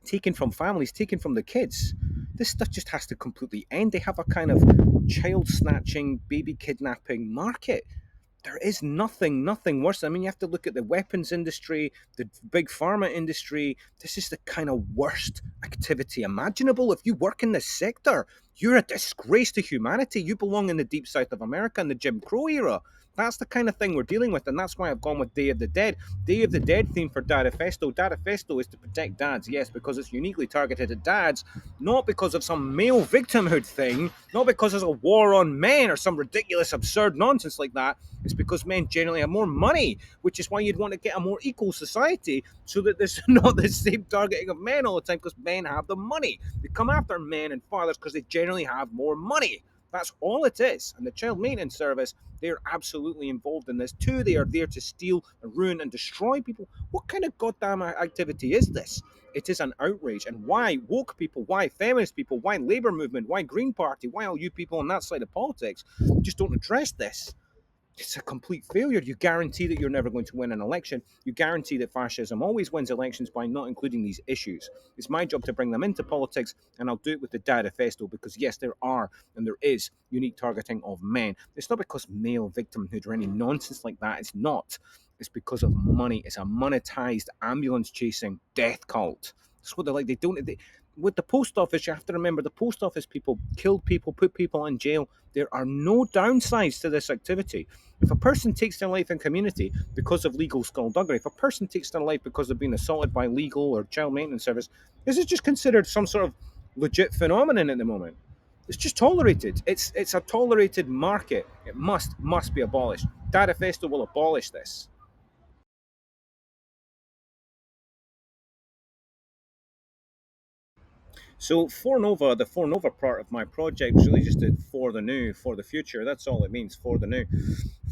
taken from families, taken from the kids. This stuff just has to completely end. They have a kind of child snatching, baby kidnapping market. There is nothing worse. I mean, you have to look at the weapons industry, the big pharma industry. This is the kind of worst activity imaginable. If you work in this sector, you're a disgrace to humanity. You belong in the deep south of America in the Jim Crow era. That's the kind of thing we're dealing with, and that's why I've gone with Day of the Dead. Day of the Dead theme for Dadifesto. Dadifesto is to protect dads, yes, because it's uniquely targeted at dads, not because of some male victimhood thing, not because there's a war on men or some ridiculous, absurd nonsense like that. It's because men generally have more money, which is why you'd want to get a more equal society so that there's not the same targeting of men all the time because men have the money. They come after men and fathers because they generally have more money. That's all it is. And the child maintenance service, they're absolutely involved in this too. They are there to steal and ruin and destroy people. What kind of goddamn activity is this? It is an outrage. And why woke people, why feminist people, why Labour movement, why Green Party, why all you people on that side of politics just don't address this? It's a complete failure. You guarantee that you're never going to win an election. You guarantee that fascism always wins elections by not including these issues. It's my job to bring them into politics, and I'll do it with the Dadifesto because, yes, there are and there is unique targeting of men. It's not because male victimhood or any nonsense like that. It's not. It's because of money. It's a monetized ambulance chasing death cult. That's what they're like. They don't. With the post office, you have to remember the post office people killed people, put people in jail. There are no downsides to this activity. If a person takes their life in community because of legal skullduggery, if a person takes their life because they've been assaulted by legal or child maintenance service, this is just considered some sort of legit phenomenon at the moment. It's just tolerated. It's a tolerated market. It must be abolished. Dadifesto will abolish this. So for Nova, the for Nova part of my project is really just did for the new, for the future. That's all it means, for the new.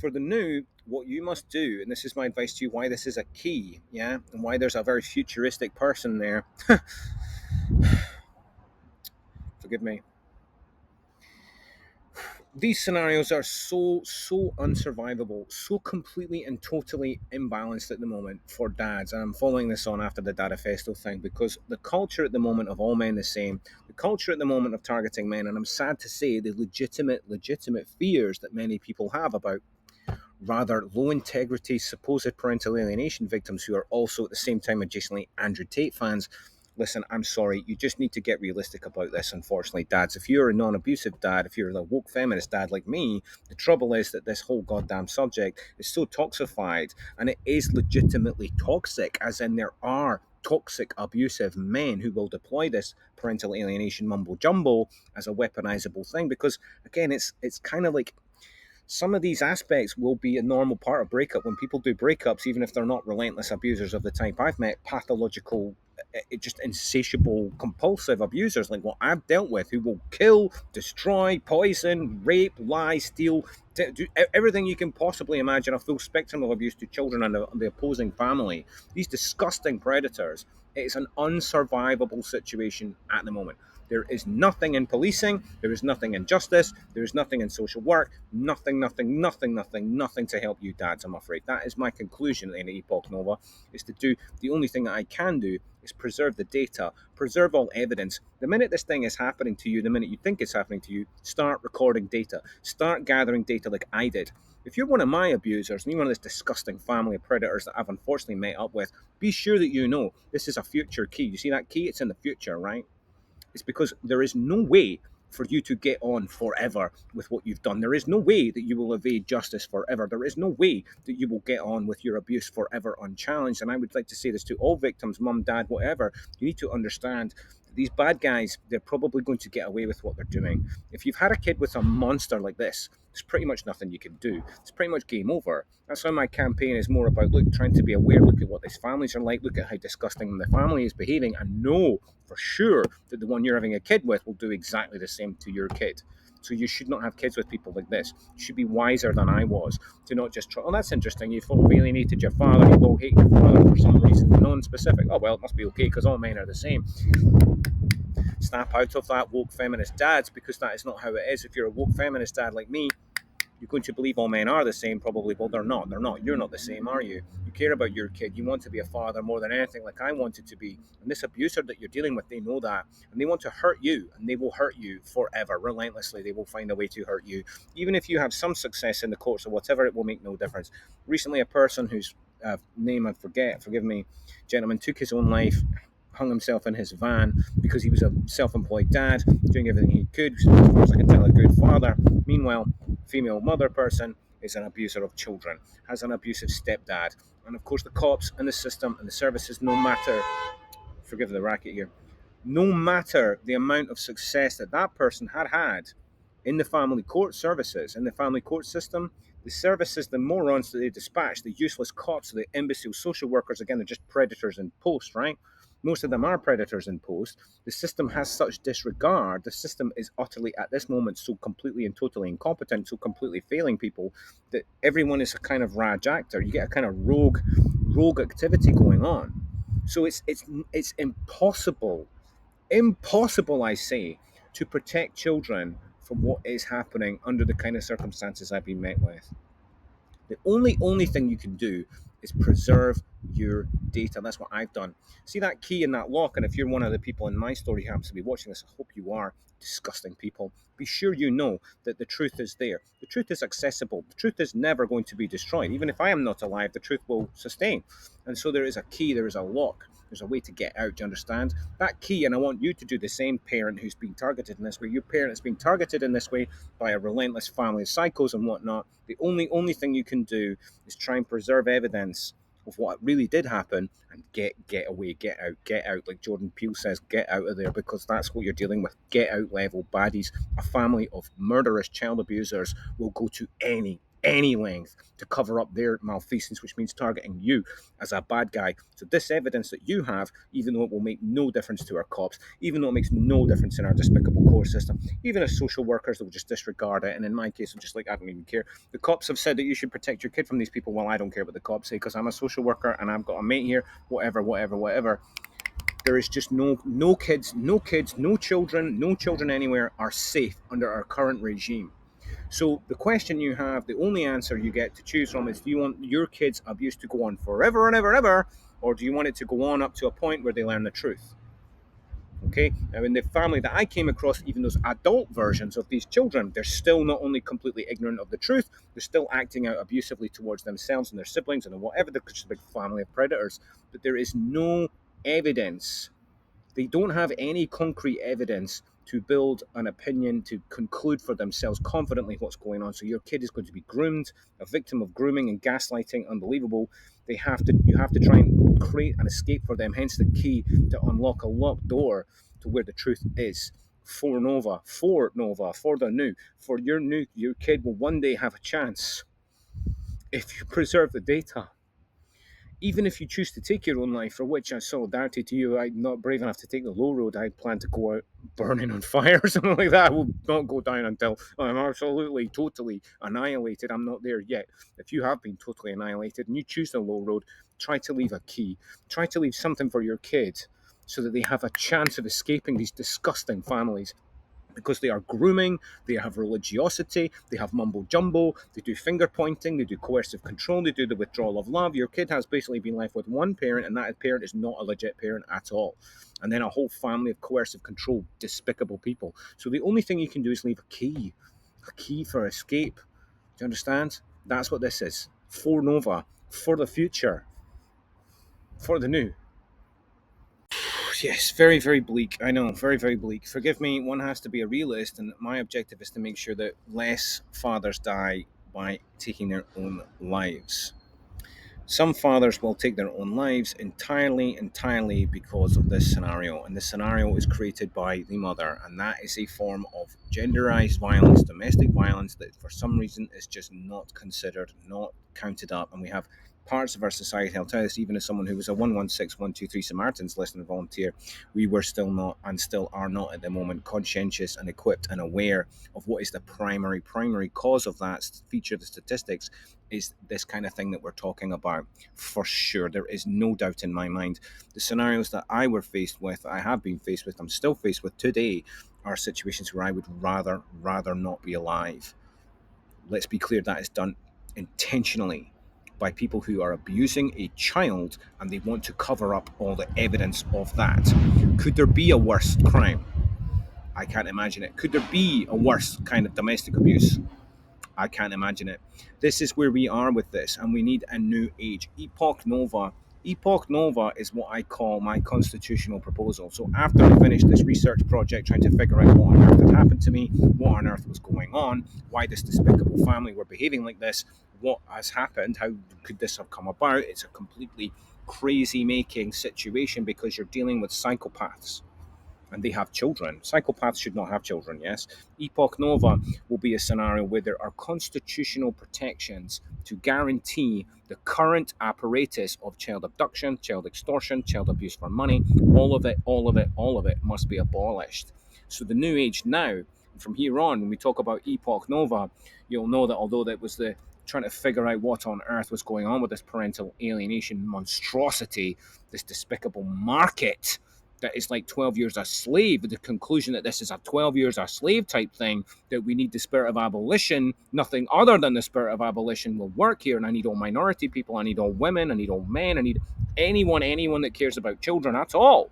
For the new, what you must do, and this is my advice to you, why this is a key, yeah, and why there's a very futuristic person there. Forgive me. These scenarios are so unsurvivable, so completely and totally imbalanced at the moment for dads. And I'm following this on after the Dadafesto thing because the culture at the moment of all men the same, the culture at the moment of targeting men, and I'm sad to say the legitimate fears that many people have about rather low integrity supposed parental alienation victims who are also at the same time adjacently Andrew Tate fans. Listen, I'm sorry, you just need to get realistic about this, unfortunately, dads. If you're a non abusive dad, if you're a woke feminist dad like me, the trouble is that this whole goddamn subject is so toxified and it is legitimately toxic, as in there are toxic, abusive men who will deploy this parental alienation mumbo jumbo as a weaponizable thing because, again, it's kind of like some of these aspects will be a normal part of breakup. When people do breakups, even if they're not relentless abusers of the type I've met, pathological, just insatiable, compulsive abusers like what I've dealt with, who will kill, destroy, poison, rape, lie, steal, do everything you can possibly imagine, a full spectrum of abuse to children and the opposing family. These disgusting predators. It is an unsurvivable situation at the moment. There is nothing in policing. There is nothing in justice. There is nothing in social work. Nothing to help you dads, I'm afraid. That is my conclusion at the end of Epoch Nova, is to do the only thing that I can do is preserve the data, preserve all evidence. The minute this thing is happening to you, the minute you think it's happening to you, start recording data. Start gathering data like I did. If you're one of my abusers and you're one of this disgusting family of predators that I've unfortunately met up with, be sure that you know this is a future key. You see that key? It's in the future, right? It's because there is no way for you to get on forever with what you've done. There is no way that you will evade justice forever. There is no way that you will get on with your abuse forever unchallenged. And I would like to say this to all victims, mum, dad, whatever. You need to understand that these bad guys, they're probably going to get away with what they're doing. If you've had a kid with a monster like this, there's pretty much nothing you can do. It's pretty much game over. That's why my campaign is more about trying to be aware, look at what these families are like, look at how disgusting the family is behaving, and know for sure that the one you're having a kid with will do exactly the same to your kid. So you should not have kids with people like this. You should be wiser than I was to not just try. Oh, that's interesting. You thought alienated your father. You will hate your father for some reason, non-specific. Oh well, it must be okay because all men are the same. Snap out of that woke feminist dads because that is not how it is. If you're a woke feminist dad like me, you're going to believe all men are the same, probably. Well, they're not. They're not. You're not the same, are you? You care about your kid. You want to be a father more than anything, like I wanted to be. And this abuser that you're dealing with, they know that. And they want to hurt you, and they will hurt you forever, relentlessly. They will find a way to hurt you. Even if you have some success in the courts or whatever, it will make no difference. Recently, a person whose name I forget, forgive me, gentleman, took his own life, hung himself in his van because he was a self-employed dad doing everything he could, as far as I can tell, a good father. Meanwhile, female mother person is an abuser of children, has an abusive stepdad. And of course, the cops and the system and the services, no matter, forgive the racket here, no matter the amount of success that that person had in the family court services, in the family court system, the services, the morons that they dispatch, the useless cops, the imbecile social workers, again, they're just predators in post, right? Most of them are predators in post. The system has such disregard. The system is utterly, at this moment, so completely and totally incompetent, so completely failing people that everyone is a kind of Raj actor. You get a kind of rogue activity going on. So it's impossible, I say, to protect children from what is happening under the kind of circumstances I've been met with. The only thing you can do is preserve your data. That's what I've done. See that key in that lock, and if you're one of the people in my story who happens to be watching this, I hope you are. Disgusting people. Be sure you know that the truth is there. The truth is accessible. The truth is never going to be destroyed. Even if I am not alive, the truth will sustain. And so there is a key, there is a lock. There's a way to get out, do you understand? That key, and I want you to do the same, parent who's being targeted in this way. Your parent is being targeted in this way by a relentless family of psychos and whatnot. The only thing you can do is try and preserve evidence of what really did happen and get away, get out. Like Jordan Peele says, get out of there because that's what you're dealing with. Get out level baddies. A family of murderous child abusers will go to any length to cover up their malfeasance, which means targeting you as a bad guy. So this evidence that you have, even though it will make no difference to our cops, even though it makes no difference in our despicable court system, even as social workers, they'll just disregard it. And in my case, I'm just like, I don't even care. The cops have said that you should protect your kid from these people. Well, I don't care what the cops say because I'm a social worker and I've got a mate here, whatever, whatever, whatever. There is just no children, no children anywhere are safe under our current regime. So the question you have, the only answer you get to choose from is: do you want your kids' abuse to go on forever and ever and ever, or do you want it to go on up to a point where they learn the truth? Okay, now in the family that I came across, even those adult versions of these children, they're still not only completely ignorant of the truth, they're still acting out abusively towards themselves and their siblings and whatever, the big family of predators. But there is no evidence, they don't have any concrete evidence to build an opinion, to conclude for themselves confidently what's going on. So your kid is going to be groomed, a victim of grooming and gaslighting, unbelievable. You have to try and create an escape for them, hence the key to unlock a locked door to where the truth is. For the new, for your kid will one day have a chance if you preserve the data. Even if you choose to take your own life, for which I solidarity to you, I'm not brave enough to take the low road. I plan to go out burning on fire or something like that. I will not go down until I'm absolutely, totally annihilated. I'm not there yet. If you have been totally annihilated and you choose the low road, try to leave a key. Try to leave something for your kid so that they have a chance of escaping these disgusting families, because they are grooming, they have religiosity, they have mumbo jumbo, they do finger pointing, they do coercive control, they do the withdrawal of love. Your kid has basically been left with one parent, and that parent is not a legit parent at all. And then a whole family of coercive control, despicable people. So the only thing you can do is leave a key for escape. Do you understand? That's what this is. For Nova, for the future, for the new. Yes, very, very bleak. I know, very, very bleak. Forgive me, one has to be a realist, and my objective is to make sure that less fathers die by taking their own lives. Some fathers will take their own lives entirely because of this scenario. And this scenario is created by the mother. And that is a form of genderized violence, domestic violence, that for some reason is just not considered, not counted up. And we have parts of our society, I'll tell you this, even as someone who was a 116123 Samaritans listener volunteer, we were still not, and still are not at the moment, conscientious and equipped and aware of what is the primary cause of that feature. The statistics is this kind of thing that we're talking about. For sure, there is no doubt in my mind. The scenarios that I have been faced with, I'm still faced with today, are situations where I would rather not be alive. Let's be clear, that is done intentionally by people who are abusing a child, and they want to cover up all the evidence of that. Could there be a worse crime? I can't imagine it. Could there be a worse kind of domestic abuse? I can't imagine it. This is where we are with this, and we need a new age. Epoch Nova. Epoch Nova is what I call my constitutional proposal. So after I finished this research project trying to figure out what on earth had happened to me, what on earth was going on, why this despicable family were behaving like this, what has happened, how could this have come about? It's a completely crazy making situation because you're dealing with psychopaths and they have children. Psychopaths should not have children, yes? Epoch Nova will be a scenario where there are constitutional protections to guarantee the current apparatus of child abduction, child extortion, child abuse for money. All of it must be abolished. So the new age now, from here on, when we talk about Epoch Nova, you'll know that although that was the trying to figure out what on earth was going on with this parental alienation monstrosity, this despicable market that is like 12 years a slave, the conclusion that this is a 12 years a slave type thing, that we need the spirit of abolition, nothing other than the spirit of abolition will work here. And I need all minority people, I need all women, I need all men, I need anyone that cares about children at all,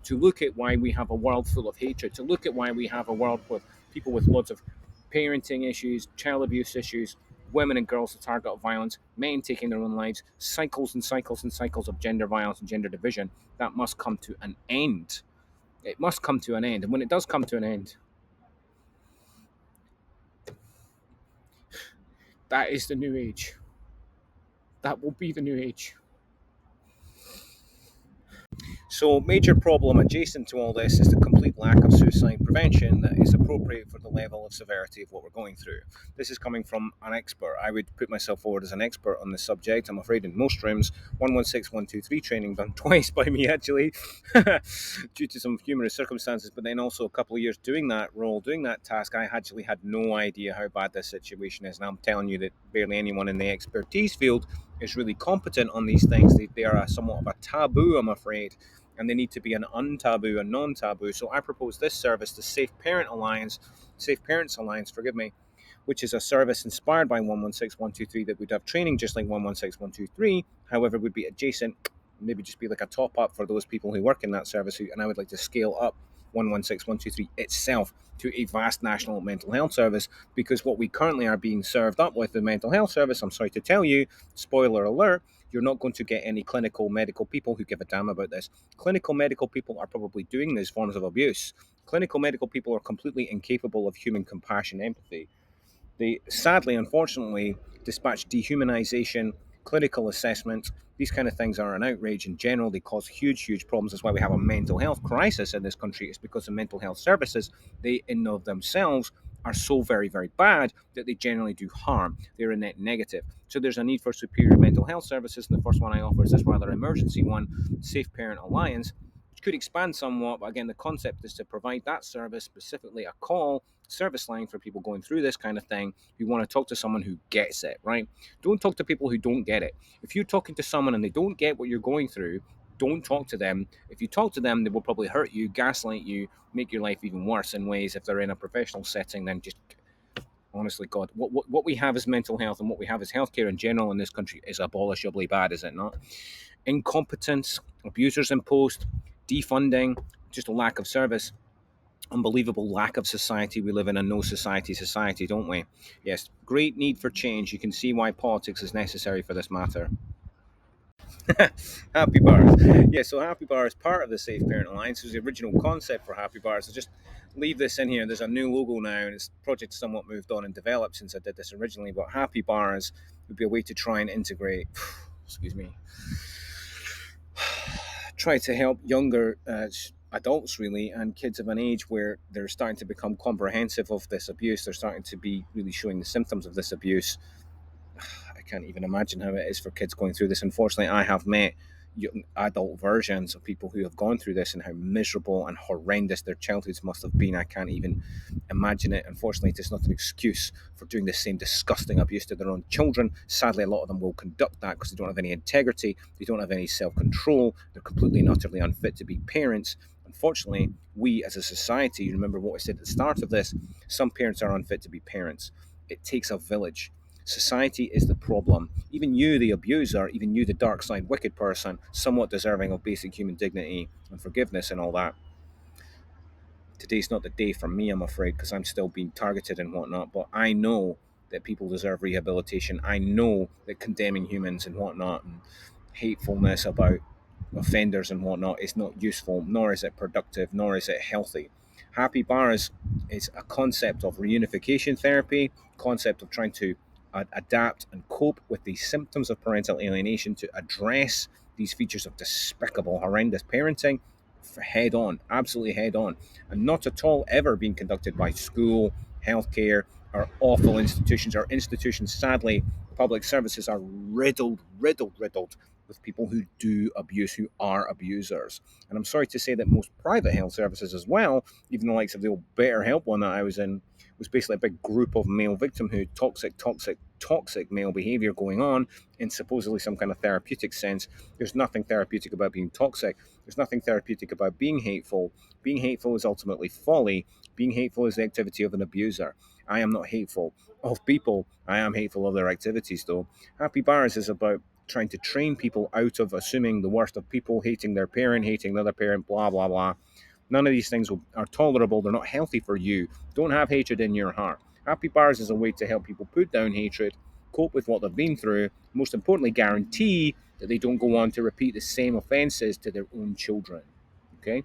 to look at why we have a world full of hatred, to look at why we have a world with people with lots of parenting issues, child abuse issues, women and girls the target of violence, men taking their own lives, cycles and cycles and cycles of gender violence and gender division. That must come to an end. It must come to an end. And when it does come to an end, that is the new age. That will be the new age. So, major problem adjacent to all this is the complete lack of suicide prevention that is appropriate for the level of severity of what we're going through. This is coming from an expert. I would put myself forward as an expert on this subject. I'm afraid in most rooms, 116, 123 training done twice by me actually, due to some humorous circumstances, but then also a couple of years doing that role, doing that task, I actually had no idea how bad this situation is. And I'm telling you that barely anyone in the expertise field is really competent on these things. They are somewhat of a taboo, I'm afraid, and they need to be an untaboo, a non-taboo. So I propose this service, the Safe Parents Alliance, forgive me, which is a service inspired by 116, 123 that would have training just like 116, 123, however, would be adjacent, maybe just be like a top up for those people who work in that service. And I would like to scale up 116, 123 itself to a vast national mental health service, because what we currently are being served up with the mental health service, I'm sorry to tell you, spoiler alert, you're not going to get any clinical medical people who give a damn about this. Clinical medical people are probably doing these forms of abuse. Clinical medical people are completely incapable of human compassion, empathy. They sadly, unfortunately, dispatch dehumanization, clinical assessment. These kind of things are an outrage in general. They cause huge, huge problems. That's why we have a mental health crisis in this country. It's because the mental health services, they in and of themselves, are so very, very bad that they generally do harm. They're a net negative. So there's a need for superior mental health services. And the first one I offer is this rather emergency one, Safe Parent Alliance, which could expand somewhat. But again, the concept is to provide that service, specifically a call service line for people going through this kind of thing who want to talk to someone who gets it, right? Don't talk to people who don't get it. If you're talking to someone and they don't get what you're going through, don't talk to them. If you talk to them, they will probably hurt you, gaslight you, make your life even worse in ways if they're in a professional setting. Then just honestly, God, what we have as mental health and what we have as healthcare in general in this country is abolishably bad, is it not? Incompetence, abusers in post, defunding, just a lack of service, unbelievable lack of society. We live in a no society, don't we? Yes, great need for change. You can see why politics is necessary for this matter. Happy Bars. Yeah, so Happy Bar is part of the Safe Parent Alliance. It was the original concept for Happy Bars. So just leave this in here. There's a new logo now, and this project somewhat moved on and developed since I did this originally. But Happy Bars would be a way to try and integrate, excuse me, try to help younger adults really, and kids of an age where they're starting to become comprehensive of this abuse. They're starting to be really showing the symptoms of this abuse. I can't even imagine how it is for kids going through this. Unfortunately, I have met young adult versions of people who have gone through this and how miserable and horrendous their childhoods must have been. I can't even imagine it. Unfortunately, it's not an excuse for doing the same disgusting abuse to their own children. Sadly, a lot of them will conduct that because they don't have any integrity, they don't have any self control, they're completely and utterly unfit to be parents. Unfortunately, we as a society, remember what I said at the start of this, some parents are unfit to be parents. It takes a village. Society is the problem. Even you, the abuser, even you, the dark side wicked person, somewhat deserving of basic human dignity and forgiveness and all that. Today's not the day for me, I'm afraid, because I'm still being targeted and whatnot. But I know that people deserve rehabilitation. I know that condemning humans and whatnot and hatefulness about offenders and whatnot is not useful, nor is it productive, nor is it healthy. Happy bars is a concept of reunification therapy, concept of trying to adapt and cope with the symptoms of parental alienation to address these features of despicable, horrendous parenting head on, absolutely head on, and not at all ever being conducted by school, healthcare, or awful institutions. Our institutions, sadly, public services are riddled with people who do abuse, who are abusers. And I'm sorry to say that most private health services as well, even the likes of the old Better Help one that I was in, was basically a big group of male victimhood, toxic male behavior going on in supposedly some kind of therapeutic sense. There's nothing therapeutic about being toxic. There's nothing therapeutic about being hateful. Being hateful is ultimately folly. Being hateful is the activity of an abuser. I am not hateful of people. I am hateful of their activities, though. Happy Bars is about trying to train people out of assuming the worst of people, hating their parent, hating the other parent, blah, blah, blah. None of these things are tolerable. They're not healthy for you. Don't have hatred in your heart. Happy Bars is a way to help people put down hatred, cope with what they've been through, most importantly, guarantee that they don't go on to repeat the same offences to their own children. Okay?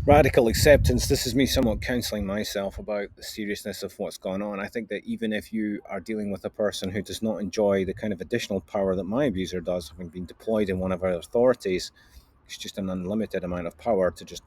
Radical acceptance. This is me somewhat counseling myself about the seriousness of what's gone on. I think that even if you are dealing with a person who does not enjoy the kind of additional power that my abuser does, having been deployed in one of our authorities, It's just an unlimited amount of power to just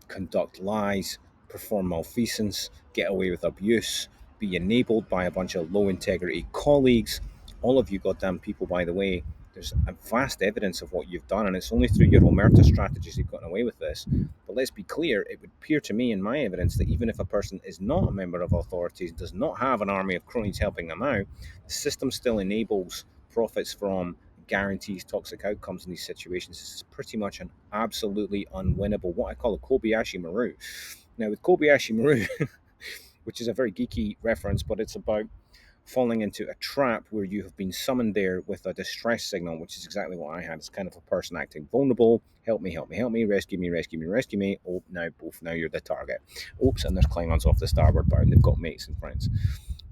conduct lies, perform malfeasance, get away with abuse, be enabled by a bunch of low integrity colleagues. All of you goddamn people, by the way, there's a vast evidence of what you've done, and it's only through your omerta strategies you've gotten away with this. But let's be clear, it would appear to me in my evidence that even if a person is not a member of authorities, does not have an army of cronies helping them out, the system still enables, profits from, guarantees toxic outcomes in these situations. This is pretty much an absolutely unwinnable, what I call a Kobayashi Maru. Now, with Kobayashi Maru, which is a very geeky reference, but it's about falling into a trap where you have been summoned there with a distress signal, which is exactly what I had. It's kind of a person acting vulnerable. Help me, help me, help me, rescue me, rescue me, rescue me. Oh, now you're the target. Oops, and there's Klingons off the starboard bow, and they've got mates and friends.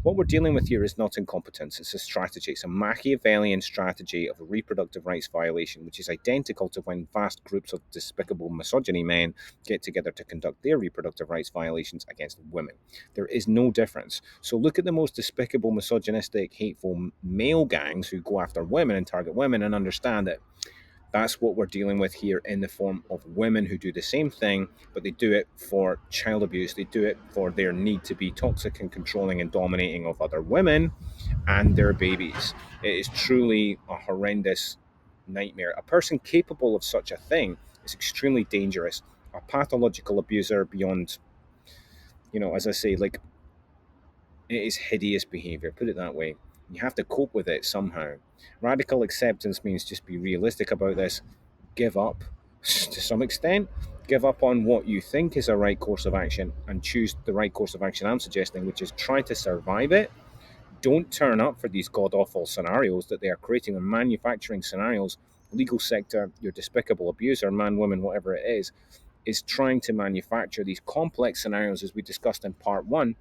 What we're dealing with here is not incompetence, it's a strategy. It's a Machiavellian strategy of a reproductive rights violation, which is identical to when vast groups of despicable misogyny men get together to conduct their reproductive rights violations against women. There is no difference. So look at the most despicable, misogynistic, hateful male gangs who go after women and target women and understand that that's what we're dealing with here in the form of women who do the same thing, but they do it for child abuse. They do it for their need to be toxic and controlling and dominating of other women and their babies. It is truly a horrendous nightmare. A person capable of such a thing is extremely dangerous. A pathological abuser beyond, as I say, like, it is hideous behavior, put it that way. You have to cope with it somehow. Radical acceptance means just be realistic about this, give up to some extent, give up on what you think is a right course of action and choose the right course of action I'm suggesting, which is try to survive it. Don't turn up for these god awful scenarios that they are creating and manufacturing scenarios. Legal sector, your despicable abuser, man, woman, whatever it is trying to manufacture these complex scenarios as we discussed in part one,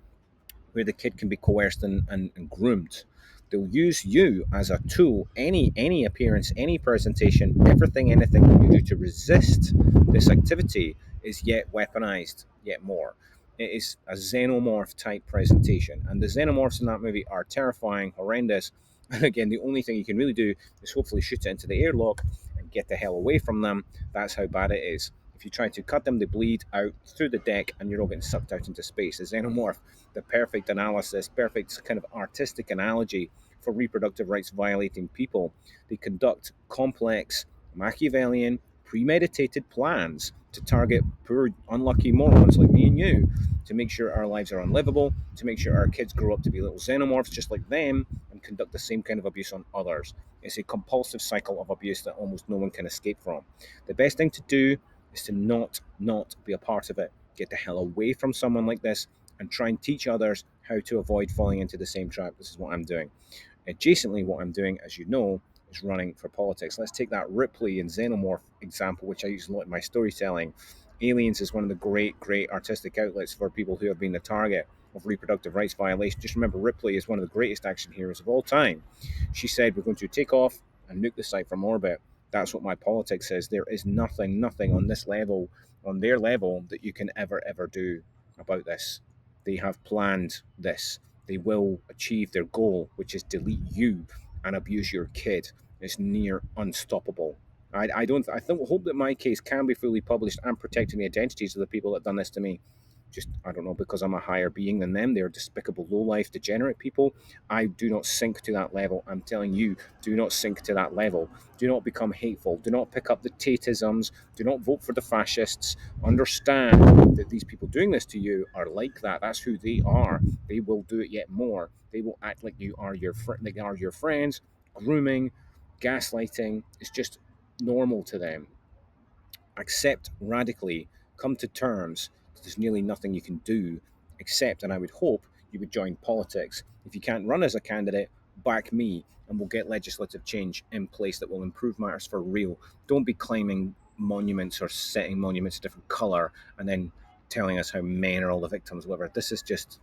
where the kid can be coerced and groomed. They'll use you as a tool, any appearance, any presentation, everything, anything that you do to resist this activity is yet weaponized, yet more. It is a xenomorph type presentation, and the xenomorphs in that movie are terrifying, horrendous. And again, the only thing you can really do is hopefully shoot it into the airlock and get the hell away from them. That's how bad it is. If you try to cut them, they bleed out through the deck, and you're all getting sucked out into space. The xenomorph, the perfect analysis, perfect kind of artistic analogy for reproductive rights violating people. They conduct complex, Machiavellian, premeditated plans to target poor, unlucky morons like me and you, to make sure our lives are unlivable, to make sure our kids grow up to be little xenomorphs just like them and conduct the same kind of abuse on others. It's a compulsive cycle of abuse that almost no one can escape from. The best thing to do is to not be a part of it. Get the hell away from someone like this and try and teach others how to avoid falling into the same trap. This is what I'm doing. Adjacently, what I'm doing, as you know, is running for politics. Let's take that Ripley and Xenomorph example, which I use a lot in my storytelling. Aliens is one of the great artistic outlets for people who have been the target of reproductive rights violation. Just remember, Ripley is one of the greatest action heroes of all time. She said, we're going to take off and nuke the site from orbit. That's what my politics is. There is nothing on this level, on their level, that you can ever do about this. They have planned this. They will achieve their goal, which is delete you and abuse your kid. It's near unstoppable. I think hope that my case can be fully published and protecting the identities of the people that have done this to me. Just, I don't know, because I'm a higher being than them. They're despicable, low life, degenerate people. I do not sink to that level. I'm telling you, do not sink to that level. Do not become hateful. Do not pick up the Tatisms. Do not vote for the fascists. Understand that these people doing this to you are like that. That's who they are. They will do it yet more. They will act like you are like they are your friends. Grooming, gaslighting is just normal to them. Accept radically, come to terms that there's nearly nothing you can do except, and I would hope you would join politics. If you can't run as a candidate, back me and we'll get legislative change in place that will improve matters for real. Don't be climbing monuments or setting monuments a different colour and then telling us how men are all the victims, whatever. This is just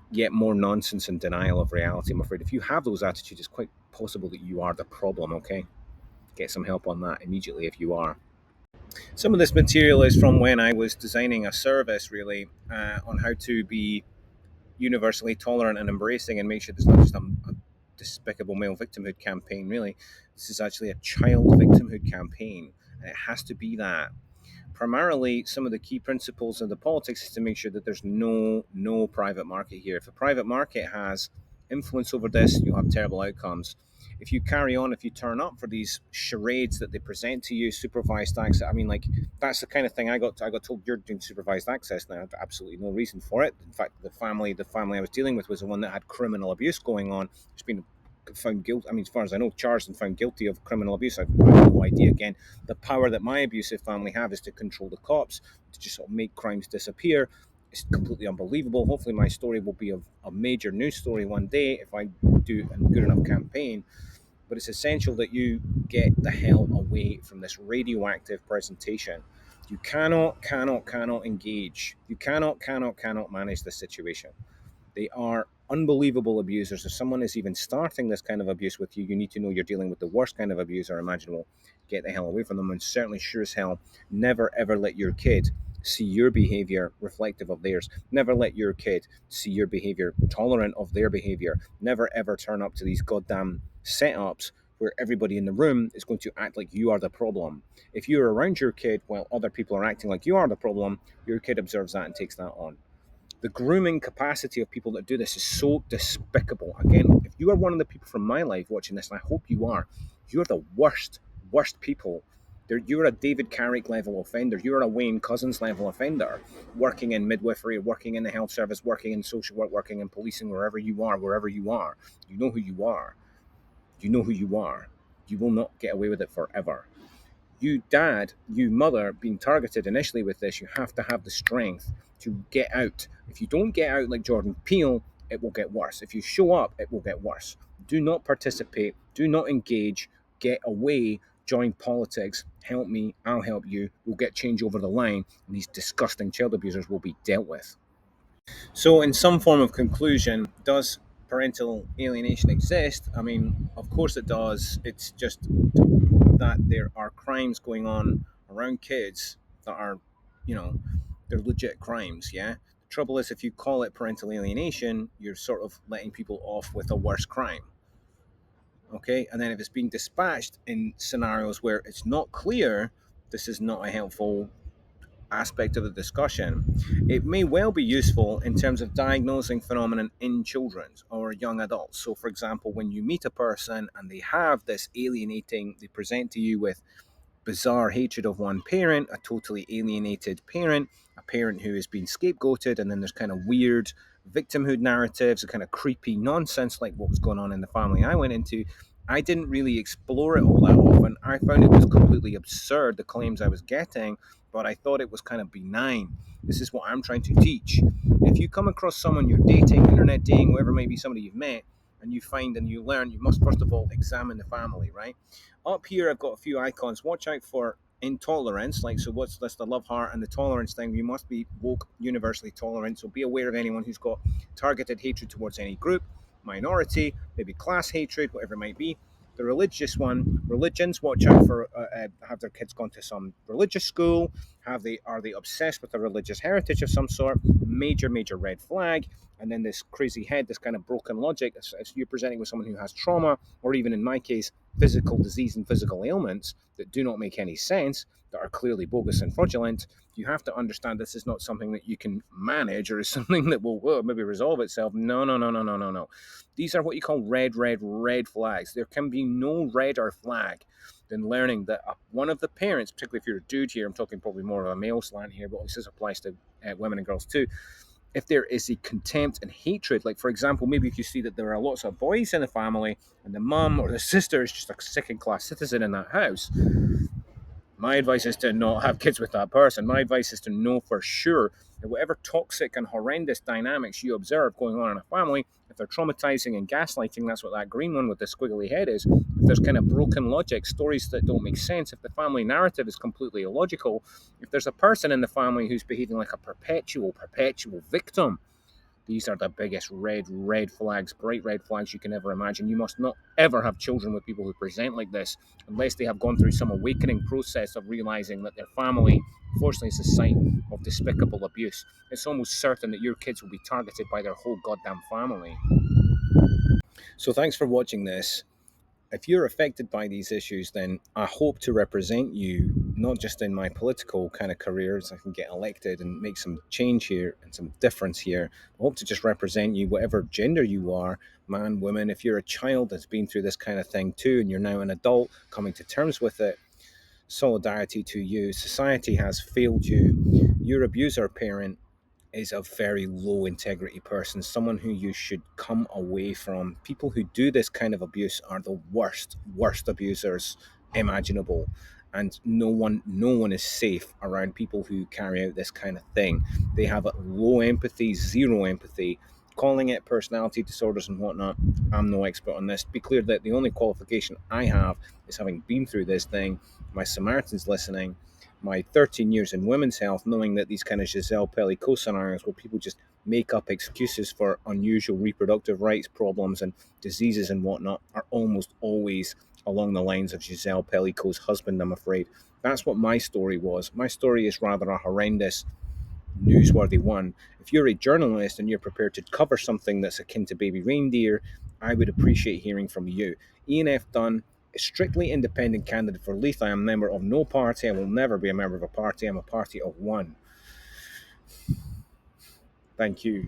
yet more nonsense and denial of reality, I'm afraid. If you have those attitudes, it's quite possible that you are the problem, okay? Get some help on that immediately if you are. Some of this material is from when I was designing a service, really, on how to be universally tolerant and embracing and make sure there's not just a despicable male victimhood campaign, really. This is actually a child victimhood campaign. and it has to be that. Primarily, some of the key principles of the politics is to make sure that there's no private market here. If a private market has influence over this, you'll have terrible outcomes. If you carry on, if you turn up for these charades that they present to you, supervised access. I mean, like, that's the kind of thing I got told, you're doing supervised access, and I had absolutely no reason for it. In fact, the family I was dealing with was the one that had criminal abuse going on. It's been found guilty. I mean, as far as I know, charged and found guilty of criminal abuse. I have no idea. Again, the power that my abusive family have is to control the cops, to just sort of make crimes disappear. It's completely unbelievable. Hopefully, my story will be a major news story one day if I do a good enough campaign. But it's essential that you get the hell away from this radioactive presentation. You cannot engage. You cannot manage the situation. They are unbelievable abusers. If someone is even starting this kind of abuse with you, you need to know you're dealing with the worst kind of abuser imaginable. Get the hell away from them, and certainly, sure as hell, never ever let your kid see your behavior reflective of theirs. Never let your kid see your behavior tolerant of their behavior. Never ever turn up to these goddamn setups where everybody in the room is going to act like you are the problem. If you're around your kid while other people are acting like you are the problem, your kid observes that and takes that on. The grooming capacity of people that do this is so despicable. Again, if you are one of the people from my life watching this, and I hope you are, you're the worst people. You're a David Carrick level offender. You're a Wayne Couzens level offender, working in midwifery, working in the health service, working in social work, working in policing, wherever you are, you know who you are. You know who you are. You will not get away with it forever. You dad, you mother being targeted initially with this, you have to have the strength to get out. If you don't get out like Jordan Peele, it will get worse. If you show up, it will get worse. Do not participate, do not engage, get away, join politics, help me, I'll help you, we'll get change over the line, and these disgusting child abusers will be dealt with. So, in some form of conclusion, does parental alienation exist? I mean, of course it does. It's just that there are crimes going on around kids that are, you know, they're legit crimes, yeah? The trouble is, if you call it parental alienation, you're sort of letting people off with a worse crime, okay? And then if it's being dispatched in scenarios where it's not clear, this is not a helpful aspect of the discussion. It may well be useful in terms of diagnosing phenomenon in children or young adults. So, for example, when you meet a person and they have this alienating, they present to you with bizarre hatred of one parent, a totally alienated parent, a parent who has been scapegoated, and then there's kind of weird victimhood narratives, a kind of creepy nonsense like what was going on in the family I went into. I didn't really explore it all that often. I found it was completely absurd, the claims I was getting, but I thought it was kind of benign. This is what I'm trying to teach. If you come across someone you're dating, internet dating, whoever may be somebody you've met, and you find and you learn, you must first of all examine the family, right? Up here, I've got a few icons. Watch out for intolerance. Like, so what's this? The love heart and the tolerance thing. You must be woke, universally tolerant. So be aware of anyone who's got targeted hatred towards any group, minority, maybe class hatred, whatever it might be. The religious one, religions. Watch out for have their kids gone to some religious school? Have they Are they obsessed with a religious heritage of some sort? Major red flag. And then this crazy head, this kind of broken logic. If you're presenting with someone who has trauma, or even in my case, physical disease and physical ailments that do not make any sense, that are clearly bogus and fraudulent, you have to understand this is not something that you can manage or is something that will maybe resolve itself. No. These are what you call red flags. There can be no redder flag than learning that one of the parents, particularly if you're a dude here, I'm talking probably more of a male slant here, but this applies to women and girls too. If there is a contempt and hatred, like for example, maybe if you see that there are lots of boys in the family and the mum or the sister is just a second class citizen in that house, my advice is to not have kids with that person. My advice is to know for sure that whatever toxic and horrendous dynamics you observe going on in a family, if they're traumatizing and gaslighting, that's what that green one with the squiggly head is. If there's kind of broken logic, stories that don't make sense, if the family narrative is completely illogical, if there's a person in the family who's behaving like a perpetual victim, these are the biggest red flags, bright red flags you can ever imagine. You must not ever have children with people who present like this unless they have gone through some awakening process of realizing that their family, unfortunately, is a site of despicable abuse. It's almost certain that your kids will be targeted by their whole goddamn family. So thanks for watching this. If you're affected by these issues, then I hope to represent you not just in my political kind of careers, I can get elected and make some change here and some difference here. I hope to just represent you, whatever gender you are, man, woman. If you're a child that's been through this kind of thing too, and you're now an adult coming to terms with it, solidarity to you. Society has failed you. Your abuser parent is a very low integrity person, someone who you should come away from. People who do this kind of abuse are the worst abusers imaginable. And no one is safe around people who carry out this kind of thing. They have low empathy, zero empathy. Calling it personality disorders and whatnot, I'm no expert on this. Be clear that the only qualification I have is having been through this thing. My Samaritans listening, my 13 years in women's health, knowing that these kind of Giselle Pellicot scenarios where people just make up excuses for unusual reproductive rights problems and diseases and whatnot are almost always along the lines of Giselle Pellicot's husband, I'm afraid. That's what my story was. My story is rather a horrendous, newsworthy one. If you're a journalist and you're prepared to cover something that's akin to baby reindeer, I would appreciate hearing from you. Ian F. Dunn, a strictly independent candidate for Leith. I am a member of no party. I will never be a member of a party. I'm a party of one. Thank you.